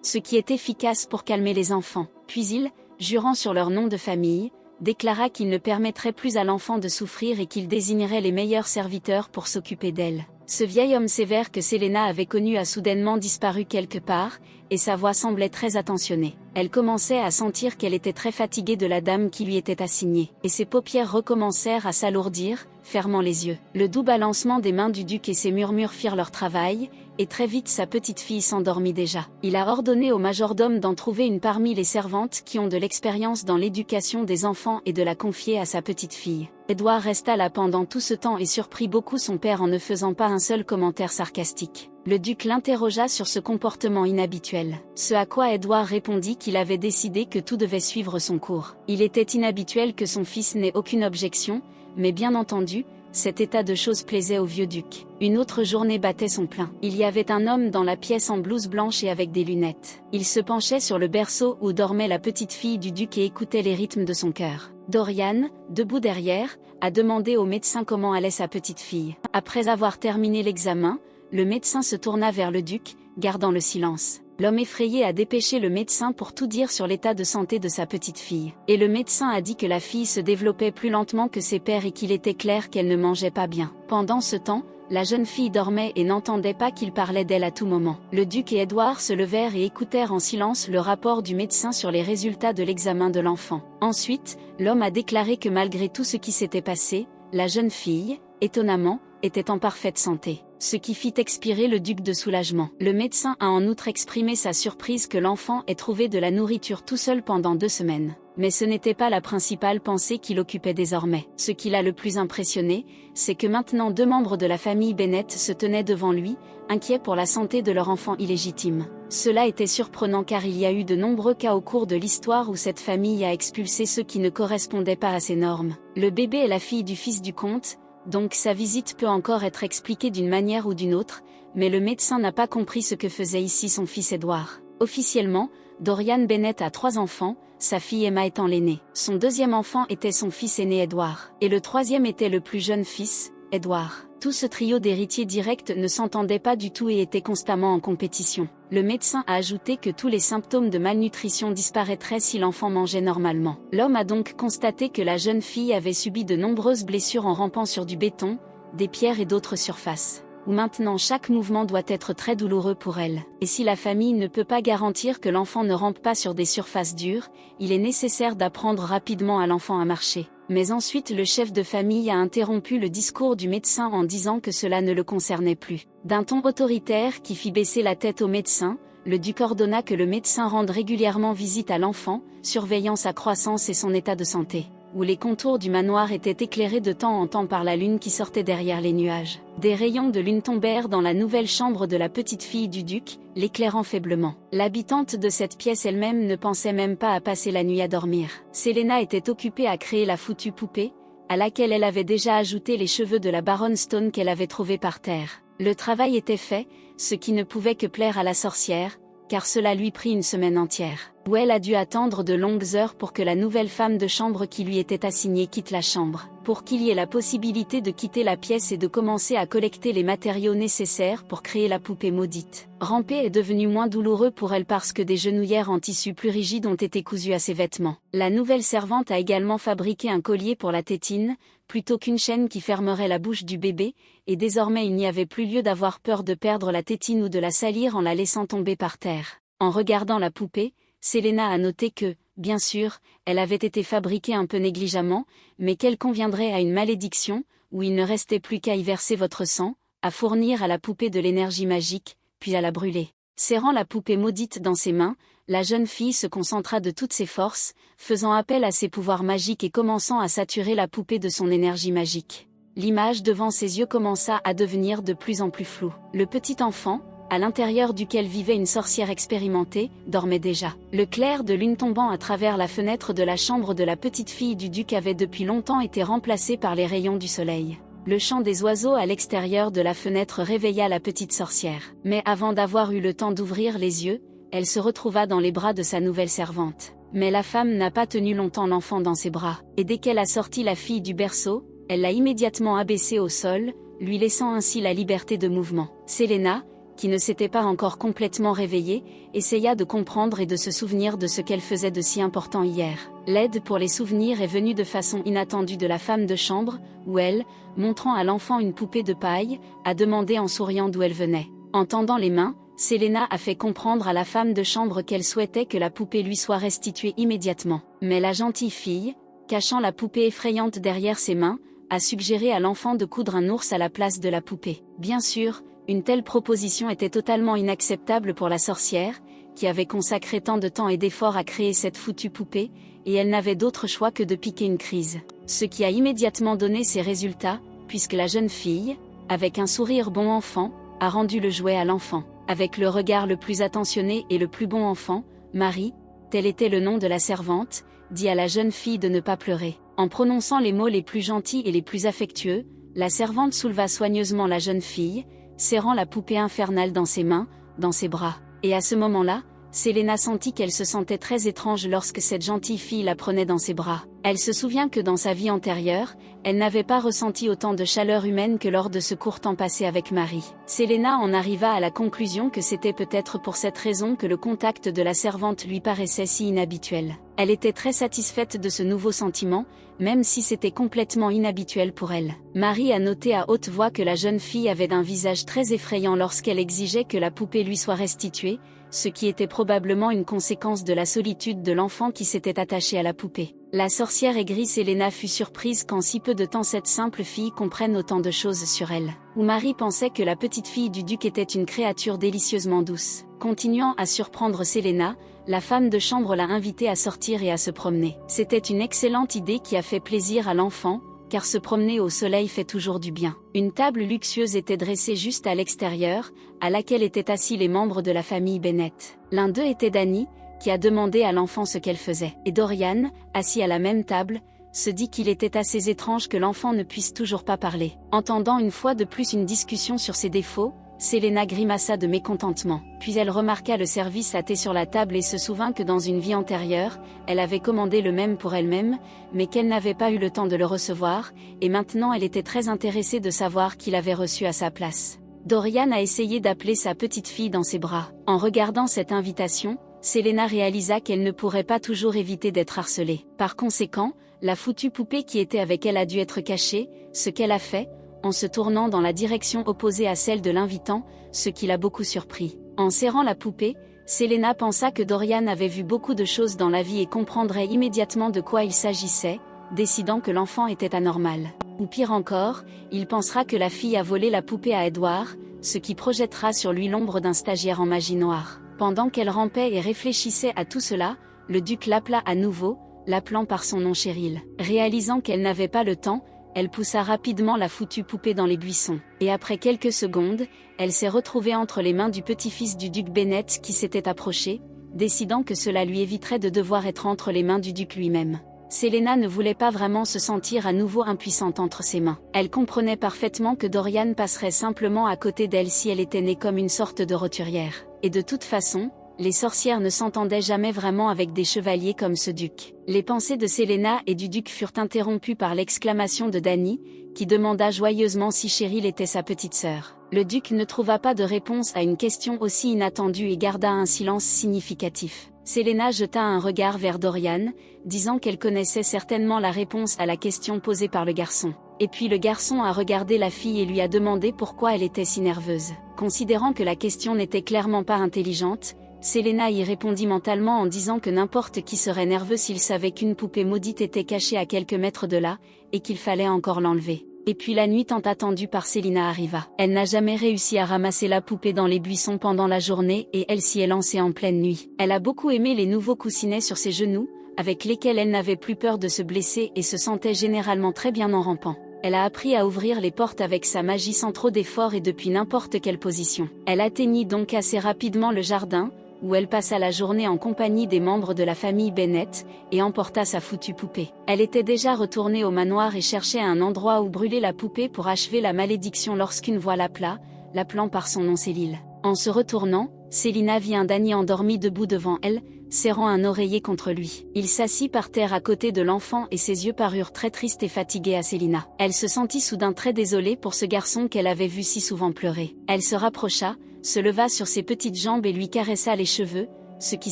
Ce qui est efficace pour calmer les enfants. Puis il, jurant sur leur nom de famille, déclara qu'il ne permettrait plus à l'enfant de souffrir et qu'il désignerait les meilleurs serviteurs pour s'occuper d'elle. Ce vieil homme sévère que Selena avait connu a soudainement disparu quelque part, et sa voix semblait très attentionnée. Elle commençait à sentir qu'elle était très fatiguée de la dame qui lui était assignée, et ses paupières recommencèrent à s'alourdir, fermant les yeux. Le doux balancement des mains du duc et ses murmures firent leur travail, et très vite sa petite fille s'endormit déjà. Il a ordonné au majordome d'en trouver une parmi les servantes qui ont de l'expérience dans l'éducation des enfants et de la confier à sa petite fille. Édouard resta là pendant tout ce temps et surprit beaucoup son père en ne faisant pas un seul commentaire sarcastique. Le duc l'interrogea sur ce comportement inhabituel. Ce à quoi Édouard répondit qu'il avait décidé que tout devait suivre son cours. Il était inhabituel que son fils n'ait aucune objection, mais bien entendu, cet état de choses plaisait au vieux duc. Une autre journée battait son plein. Il y avait un homme dans la pièce en blouse blanche et avec des lunettes. Il se penchait sur le berceau où dormait la petite fille du duc et écoutait les rythmes de son cœur. Dorian, debout derrière, a demandé au médecin comment allait sa petite fille. Après avoir terminé l'examen, le médecin se tourna vers le duc, gardant le silence. L'homme effrayé a dépêché le médecin pour tout dire sur l'état de santé de sa petite fille. Et le médecin a dit que la fille se développait plus lentement que ses pères et qu'il était clair qu'elle ne mangeait pas bien. Pendant ce temps, la jeune fille dormait et n'entendait pas qu'il parlait d'elle à tout moment. Le duc et Édouard se levèrent et écoutèrent en silence le rapport du médecin sur les résultats de l'examen de l'enfant. Ensuite, l'homme a déclaré que malgré tout ce qui s'était passé, la jeune fille, étonnamment, était en parfaite santé. Ce qui fit expirer le duc de soulagement. Le médecin a en outre exprimé sa surprise que l'enfant ait trouvé de la nourriture tout seul pendant 2 semaines. Mais ce n'était pas la principale pensée qui l'occupait désormais. Ce qui l'a le plus impressionné, c'est que maintenant 2 membres de la famille Bennett se tenaient devant lui, inquiets pour la santé de leur enfant illégitime. Cela était surprenant car il y a eu de nombreux cas au cours de l'histoire où cette famille a expulsé ceux qui ne correspondaient pas à ses normes. Le bébé est la fille du fils du comte, donc sa visite peut encore être expliquée d'une manière ou d'une autre, mais le médecin n'a pas compris ce que faisait ici son fils Édouard. Officiellement, Dorian Bennett a 3 enfants, sa fille Emma étant l'aînée. Son 2e enfant était son fils aîné Édouard, et le 3e était le plus jeune fils, Édouard. Tout ce trio d'héritiers directs ne s'entendait pas du tout et était constamment en compétition. Le médecin a ajouté que tous les symptômes de malnutrition disparaîtraient si l'enfant mangeait normalement. L'homme a donc constaté que la jeune fille avait subi de nombreuses blessures en rampant sur du béton, des pierres et d'autres surfaces, où maintenant chaque mouvement doit être très douloureux pour elle. Et si la famille ne peut pas garantir que l'enfant ne rampe pas sur des surfaces dures, il est nécessaire d'apprendre rapidement à l'enfant à marcher. Mais ensuite le chef de famille a interrompu le discours du médecin en disant que cela ne le concernait plus. D'un ton autoritaire qui fit baisser la tête au médecin, le duc ordonna que le médecin rende régulièrement visite à l'enfant, surveillant sa croissance et son état de santé. Où les contours du manoir étaient éclairés de temps en temps par la lune qui sortait derrière les nuages. Des rayons de lune tombèrent dans la nouvelle chambre de la petite fille du duc, l'éclairant faiblement. L'habitante de cette pièce elle-même ne pensait même pas à passer la nuit à dormir. Selena était occupée à créer la foutue poupée, à laquelle elle avait déjà ajouté les cheveux de la baronne Stone qu'elle avait trouvés par terre. Le travail était fait, ce qui ne pouvait que plaire à la sorcière, car cela lui prit une semaine entière, où elle a dû attendre de longues heures pour que la nouvelle femme de chambre qui lui était assignée quitte la chambre, pour qu'il y ait la possibilité de quitter la pièce et de commencer à collecter les matériaux nécessaires pour créer la poupée maudite. Ramper est devenu moins douloureux pour elle parce que des genouillères en tissu plus rigides ont été cousues à ses vêtements. La nouvelle servante a également fabriqué un collier pour la tétine, plutôt qu'une chaîne qui fermerait la bouche du bébé, et désormais il n'y avait plus lieu d'avoir peur de perdre la tétine ou de la salir en la laissant tomber par terre. En regardant la poupée, Selena a noté que, bien sûr, elle avait été fabriquée un peu négligemment, mais qu'elle conviendrait à une malédiction, où il ne restait plus qu'à y verser votre sang, à fournir à la poupée de l'énergie magique, puis à la brûler. Serrant la poupée maudite dans ses mains, la jeune fille se concentra de toutes ses forces, faisant appel à ses pouvoirs magiques et commençant à saturer la poupée de son énergie magique. L'image devant ses yeux commença à devenir de plus en plus floue. Le petit enfant, à l'intérieur duquel vivait une sorcière expérimentée, dormait déjà. Le clair de lune tombant à travers la fenêtre de la chambre de la petite fille du duc avait depuis longtemps été remplacé par les rayons du soleil. Le chant des oiseaux à l'extérieur de la fenêtre réveilla la petite sorcière. Mais avant d'avoir eu le temps d'ouvrir les yeux, elle se retrouva dans les bras de sa nouvelle servante. Mais la femme n'a pas tenu longtemps l'enfant dans ses bras, et dès qu'elle a sorti la fille du berceau, elle l'a immédiatement abaissée au sol, lui laissant ainsi la liberté de mouvement. Selena, qui ne s'était pas encore complètement réveillée, essaya de comprendre et de se souvenir de ce qu'elle faisait de si important hier. L'aide pour les souvenirs est venue de façon inattendue de la femme de chambre, où elle, montrant à l'enfant une poupée de paille, a demandé en souriant d'où elle venait. En tendant les mains, Selena a fait comprendre à la femme de chambre qu'elle souhaitait que la poupée lui soit restituée immédiatement. Mais la gentille fille, cachant la poupée effrayante derrière ses mains, a suggéré à l'enfant de coudre un ours à la place de la poupée. Bien sûr, une telle proposition était totalement inacceptable pour la sorcière, qui avait consacré tant de temps et d'efforts à créer cette foutue poupée, et elle n'avait d'autre choix que de piquer une crise. Ce qui a immédiatement donné ses résultats, puisque la jeune fille, avec un sourire bon enfant, a rendu le jouet à l'enfant. Avec le regard le plus attentionné et le plus bon enfant, Marie, tel était le nom de la servante, dit à la jeune fille de ne pas pleurer. En prononçant les mots les plus gentils et les plus affectueux, la servante souleva soigneusement la jeune fille, serrant la poupée infernale dans ses mains, dans ses bras. Et à ce moment-là, Selena sentit qu'elle se sentait très étrange lorsque cette gentille fille la prenait dans ses bras. Elle se souvient que dans sa vie antérieure, elle n'avait pas ressenti autant de chaleur humaine que lors de ce court temps passé avec Marie. Selena en arriva à la conclusion que c'était peut-être pour cette raison que le contact de la servante lui paraissait si inhabituel. Elle était très satisfaite de ce nouveau sentiment, même si c'était complètement inhabituel pour elle. Marie a noté à haute voix que la jeune fille avait un visage très effrayant lorsqu'elle exigeait que la poupée lui soit restituée, ce qui était probablement une conséquence de la solitude de l'enfant qui s'était attaché à la poupée. La sorcière aigrie Selena fut surprise qu'en si peu de temps cette simple fille comprenne autant de choses sur elle. Où Marie pensait que la petite fille du duc était une créature délicieusement douce. Continuant à surprendre Selena, la femme de chambre l'a invitée à sortir et à se promener. C'était une excellente idée qui a fait plaisir à l'enfant, car se promener au soleil fait toujours du bien. Une table luxueuse était dressée juste à l'extérieur, à laquelle étaient assis les membres de la famille Bennett. L'un d'eux était Dani, qui a demandé à l'enfant ce qu'elle faisait. Et Dorian, assis à la même table, se dit qu'il était assez étrange que l'enfant ne puisse toujours pas parler. Entendant une fois de plus une discussion sur ses défauts, Selena grimaça de mécontentement. Puis elle remarqua le service à thé sur la table et se souvint que dans une vie antérieure, elle avait commandé le même pour elle-même, mais qu'elle n'avait pas eu le temps de le recevoir, et maintenant elle était très intéressée de savoir qui l'avait reçu à sa place. Dorian a essayé d'appeler sa petite fille dans ses bras. En regardant cette invitation, Selena réalisa qu'elle ne pourrait pas toujours éviter d'être harcelée. Par conséquent, la foutue poupée qui était avec elle a dû être cachée, ce qu'elle a fait, en se tournant dans la direction opposée à celle de l'invitant, ce qui l'a beaucoup surpris. En serrant la poupée, Selena pensa que Dorian avait vu beaucoup de choses dans la vie et comprendrait immédiatement de quoi il s'agissait, décidant que l'enfant était anormal. Ou pire encore, il pensera que la fille a volé la poupée à Edward, ce qui projettera sur lui l'ombre d'un stagiaire en magie noire. Pendant qu'elle rampait et réfléchissait à tout cela, le duc l'appela à nouveau, l'appelant par son nom Cheryl. Réalisant qu'elle n'avait pas le temps, elle poussa rapidement la foutue poupée dans les buissons. Et après quelques secondes, elle s'est retrouvée entre les mains du petit-fils du duc Bennett qui s'était approché, décidant que cela lui éviterait de devoir être entre les mains du duc lui-même. Selena ne voulait pas vraiment se sentir à nouveau impuissante entre ses mains. Elle comprenait parfaitement que Dorian passerait simplement à côté d'elle si elle était née comme une sorte de roturière. Et de toute façon, les sorcières ne s'entendaient jamais vraiment avec des chevaliers comme ce duc. Les pensées de Selena et du duc furent interrompues par l'exclamation de Dani, qui demanda joyeusement si Cheryl était sa petite sœur. Le duc ne trouva pas de réponse à une question aussi inattendue et garda un silence significatif. Selena jeta un regard vers Dorian, disant qu'elle connaissait certainement la réponse à la question posée par le garçon. Et puis le garçon a regardé la fille et lui a demandé pourquoi elle était si nerveuse. Considérant que la question n'était clairement pas intelligente, Selena y répondit mentalement en disant que n'importe qui serait nerveux s'il savait qu'une poupée maudite était cachée à quelques mètres de là, et qu'il fallait encore l'enlever. Et puis la nuit tant attendue par Selena arriva. Elle n'a jamais réussi à ramasser la poupée dans les buissons pendant la journée et elle s'y est lancée en pleine nuit. Elle a beaucoup aimé les nouveaux coussinets sur ses genoux, avec lesquels elle n'avait plus peur de se blesser et se sentait généralement très bien en rampant. Elle a appris à ouvrir les portes avec sa magie sans trop d'efforts et depuis n'importe quelle position. Elle atteignit donc assez rapidement le jardin, où elle passa la journée en compagnie des membres de la famille Bennett, et emporta sa foutue poupée. Elle était déjà retournée au manoir et cherchait un endroit où brûler la poupée pour achever la malédiction lorsqu'une voix l'appela, l'appelant par son nom Célil. En se retournant, Célina vit un Danny endormi debout devant elle, serrant un oreiller contre lui. Il s'assit par terre à côté de l'enfant et ses yeux parurent très tristes et fatigués à Célina. Elle se sentit soudain très désolée pour ce garçon qu'elle avait vu si souvent pleurer. Elle se rapprocha, se leva sur ses petites jambes et lui caressa les cheveux, ce qui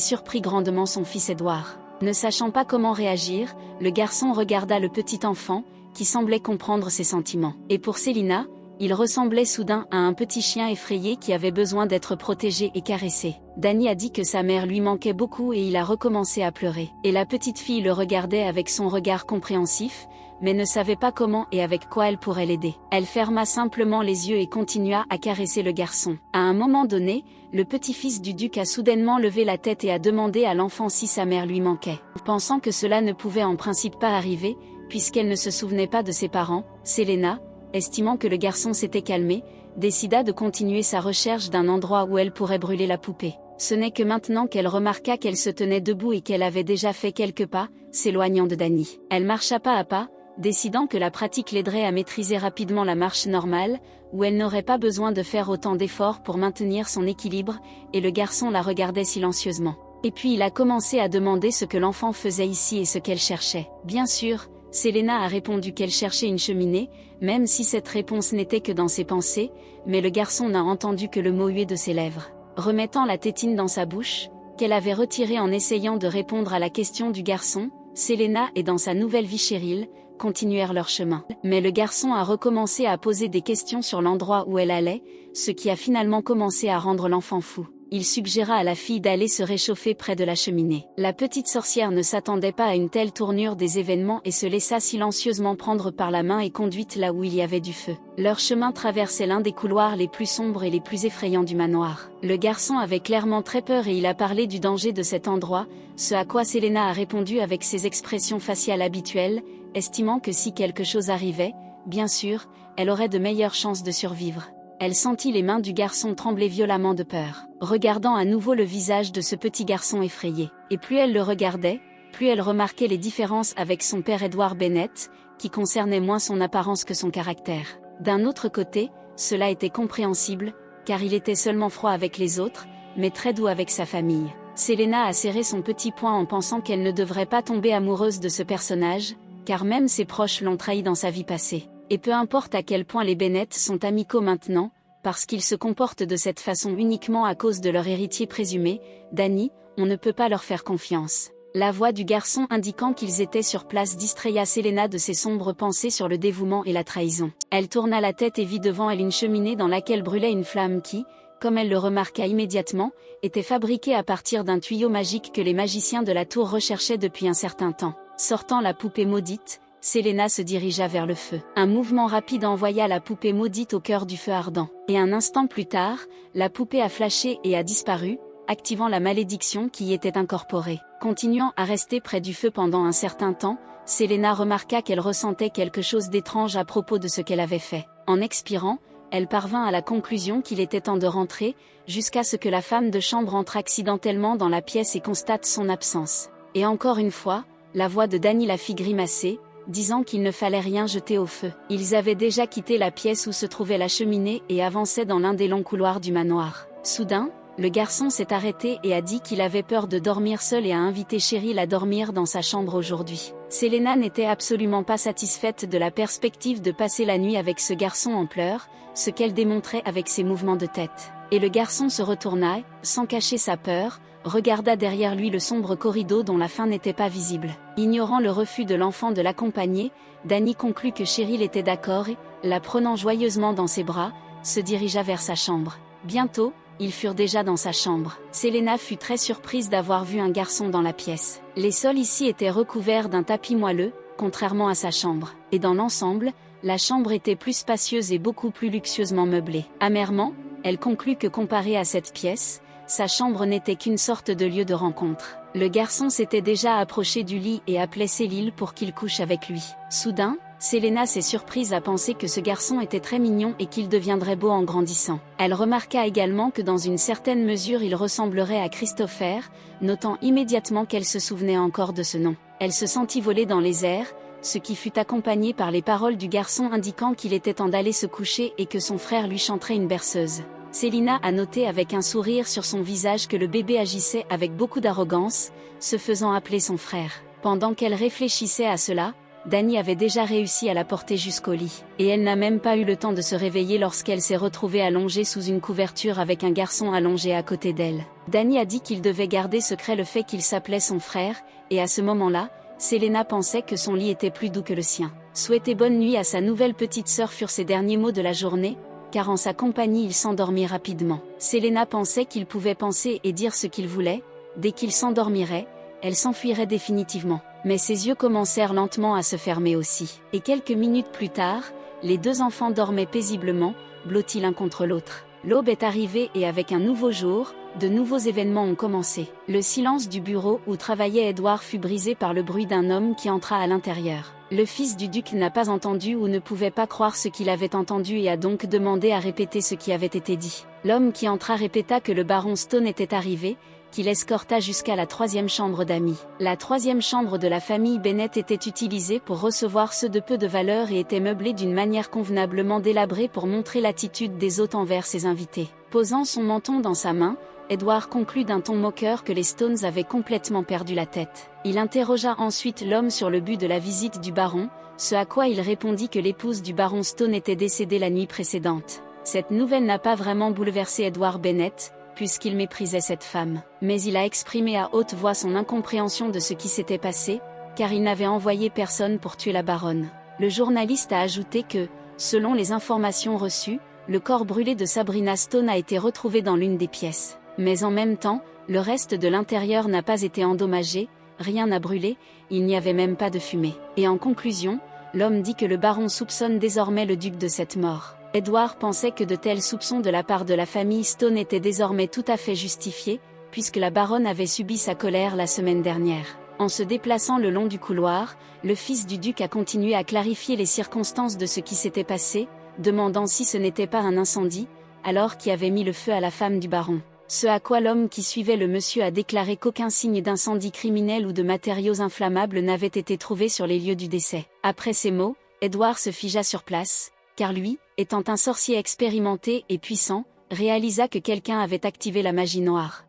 surprit grandement son fils Édouard. Ne sachant pas comment réagir, le garçon regarda le petit enfant, qui semblait comprendre ses sentiments. Et pour Célina, il ressemblait soudain à un petit chien effrayé qui avait besoin d'être protégé et caressé. Danny a dit que sa mère lui manquait beaucoup et il a recommencé à pleurer. Et la petite fille le regardait avec son regard compréhensif, mais ne savait pas comment et avec quoi elle pourrait l'aider. Elle ferma simplement les yeux et continua à caresser le garçon. À un moment donné, le petit-fils du duc a soudainement levé la tête et a demandé à l'enfant si sa mère lui manquait. Pensant que cela ne pouvait en principe pas arriver, puisqu'elle ne se souvenait pas de ses parents, Célina, estimant que le garçon s'était calmé, décida de continuer sa recherche d'un endroit où elle pourrait brûler la poupée. Ce n'est que maintenant qu'elle remarqua qu'elle se tenait debout et qu'elle avait déjà fait quelques pas, s'éloignant de Danny. Elle marcha pas à pas, décidant que la pratique l'aiderait à maîtriser rapidement la marche normale, où elle n'aurait pas besoin de faire autant d'efforts pour maintenir son équilibre, et le garçon la regardait silencieusement. Et puis il a commencé à demander ce que l'enfant faisait ici et ce qu'elle cherchait. Bien sûr, Célina a répondu qu'elle cherchait une cheminée, même si cette réponse n'était que dans ses pensées, mais le garçon n'a entendu que le mot hué de ses lèvres. Remettant la tétine dans sa bouche, qu'elle avait retirée en essayant de répondre à la question du garçon, Célina et dans sa nouvelle vie Cheryl, continuèrent leur chemin. Mais le garçon a recommencé à poser des questions sur l'endroit où elle allait, ce qui a finalement commencé à rendre l'enfant fou. Il suggéra à la fille d'aller se réchauffer près de la cheminée. La petite sorcière ne s'attendait pas à une telle tournure des événements et se laissa silencieusement prendre par la main et conduite là où il y avait du feu. Leur chemin traversait l'un des couloirs les plus sombres et les plus effrayants du manoir. Le garçon avait clairement très peur et il a parlé du danger de cet endroit, ce à quoi Célina a répondu avec ses expressions faciales habituelles, estimant que si quelque chose arrivait, bien sûr, elle aurait de meilleures chances de survivre. Elle sentit les mains du garçon trembler violemment de peur, regardant à nouveau le visage de ce petit garçon effrayé. Et plus elle le regardait, plus elle remarquait les différences avec son père Édouard Bennett, qui concernaient moins son apparence que son caractère. D'un autre côté, cela était compréhensible, car il était seulement froid avec les autres, mais très doux avec sa famille. Célina a serré son petit poing en pensant qu'elle ne devrait pas tomber amoureuse de ce personnage, car même ses proches l'ont trahi dans sa vie passée. Et peu importe à quel point les Bennett sont amicaux maintenant, parce qu'ils se comportent de cette façon uniquement à cause de leur héritier présumé, Danny, on ne peut pas leur faire confiance. La voix du garçon indiquant qu'ils étaient sur place distraya Célina de ses sombres pensées sur le dévouement et la trahison. Elle tourna la tête et vit devant elle une cheminée dans laquelle brûlait une flamme qui, comme elle le remarqua immédiatement, était fabriquée à partir d'un tuyau magique que les magiciens de la tour recherchaient depuis un certain temps. Sortant la poupée maudite, Célina se dirigea vers le feu. Un mouvement rapide envoya la poupée maudite au cœur du feu ardent. Et un instant plus tard, la poupée a flashé et a disparu, activant la malédiction qui y était incorporée. Continuant à rester près du feu pendant un certain temps, Célina remarqua qu'elle ressentait quelque chose d'étrange à propos de ce qu'elle avait fait. En expirant, elle parvint à la conclusion qu'il était temps de rentrer, jusqu'à ce que la femme de chambre entre accidentellement dans la pièce et constate son absence. Et encore une fois, la voix de Danny la fit grimacer, disant qu'il ne fallait rien jeter au feu. Ils avaient déjà quitté la pièce où se trouvait la cheminée et avançaient dans l'un des longs couloirs du manoir. Soudain, le garçon s'est arrêté et a dit qu'il avait peur de dormir seul et a invité Cheryl à dormir dans sa chambre aujourd'hui. Célina n'était absolument pas satisfaite de la perspective de passer la nuit avec ce garçon en pleurs, ce qu'elle démontrait avec ses mouvements de tête. Et le garçon se retourna, sans cacher sa peur, regarda derrière lui le sombre corridor dont la fin n'était pas visible. Ignorant le refus de l'enfant de l'accompagner, Danny conclut que Cheryl était d'accord et, la prenant joyeusement dans ses bras, se dirigea vers sa chambre. Bientôt, ils furent déjà dans sa chambre. Célina fut très surprise d'avoir vu un garçon dans la pièce. Les sols ici étaient recouverts d'un tapis moelleux, contrairement à sa chambre. Et dans l'ensemble, la chambre était plus spacieuse et beaucoup plus luxueusement meublée. Amèrement, elle conclut que comparée à cette pièce, sa chambre n'était qu'une sorte de lieu de rencontre. Le garçon s'était déjà approché du lit et appelait Célil pour qu'il couche avec lui. Soudain, Selena s'est surprise à penser que ce garçon était très mignon et qu'il deviendrait beau en grandissant. Elle remarqua également que dans une certaine mesure il ressemblerait à Christopher, notant immédiatement qu'elle se souvenait encore de ce nom. Elle se sentit voler dans les airs, ce qui fut accompagné par les paroles du garçon indiquant qu'il était temps d'aller se coucher et que son frère lui chanterait une berceuse. Selena a noté avec un sourire sur son visage que le bébé agissait avec beaucoup d'arrogance, se faisant appeler son frère. Pendant qu'elle réfléchissait à cela, Danny avait déjà réussi à la porter jusqu'au lit. Et elle n'a même pas eu le temps de se réveiller lorsqu'elle s'est retrouvée allongée sous une couverture avec un garçon allongé à côté d'elle. Danny a dit qu'il devait garder secret le fait qu'il s'appelait son frère, et à ce moment-là, Selena pensait que son lit était plus doux que le sien. Souhaiter bonne nuit à sa nouvelle petite sœur furent ses derniers mots de la journée, car en sa compagnie il s'endormit rapidement. Selena pensait qu'il pouvait penser et dire ce qu'il voulait, dès qu'il s'endormirait, elle s'enfuirait définitivement. Mais ses yeux commencèrent lentement à se fermer aussi. Et quelques minutes plus tard, les deux enfants dormaient paisiblement, blottis l'un contre l'autre. L'aube est arrivée et avec un nouveau jour, de nouveaux événements ont commencé. Le silence du bureau où travaillait Edward fut brisé par le bruit d'un homme qui entra à l'intérieur. Le fils du duc n'a pas entendu ou ne pouvait pas croire ce qu'il avait entendu et a donc demandé à répéter ce qui avait été dit. L'homme qui entra répéta que le baron Stone était arrivé, qu'il escorta jusqu'à la 3e chambre d'amis. La 3e chambre de la famille Bennett était utilisée pour recevoir ceux de peu de valeur et était meublée d'une manière convenablement délabrée pour montrer l'attitude des hôtes envers ses invités. Posant son menton dans sa main, Edward conclut d'un ton moqueur que les Stones avaient complètement perdu la tête. Il interrogea ensuite l'homme sur le but de la visite du baron, ce à quoi il répondit que l'épouse du baron Stone était décédée la nuit précédente. Cette nouvelle n'a pas vraiment bouleversé Edward Bennett, puisqu'il méprisait cette femme. Mais il a exprimé à haute voix son incompréhension de ce qui s'était passé, car il n'avait envoyé personne pour tuer la baronne. Le journaliste a ajouté que, selon les informations reçues, le corps brûlé de Sabrina Stone a été retrouvé dans l'une des pièces. Mais en même temps, le reste de l'intérieur n'a pas été endommagé, rien n'a brûlé, il n'y avait même pas de fumée. Et en conclusion, l'homme dit que le baron soupçonne désormais le duc de cette mort. Edward pensait que de tels soupçons de la part de la famille Stone étaient désormais tout à fait justifiés, puisque la baronne avait subi sa colère la semaine dernière. En se déplaçant le long du couloir, le fils du duc a continué à clarifier les circonstances de ce qui s'était passé, demandant si ce n'était pas un incendie, alors qui avait mis le feu à la femme du baron. Ce à quoi l'homme qui suivait le monsieur a déclaré qu'aucun signe d'incendie criminel ou de matériaux inflammables n'avait été trouvé sur les lieux du décès. Après ces mots, Edward se figea sur place, car lui, étant un sorcier expérimenté et puissant, réalisa que quelqu'un avait activé la magie noire.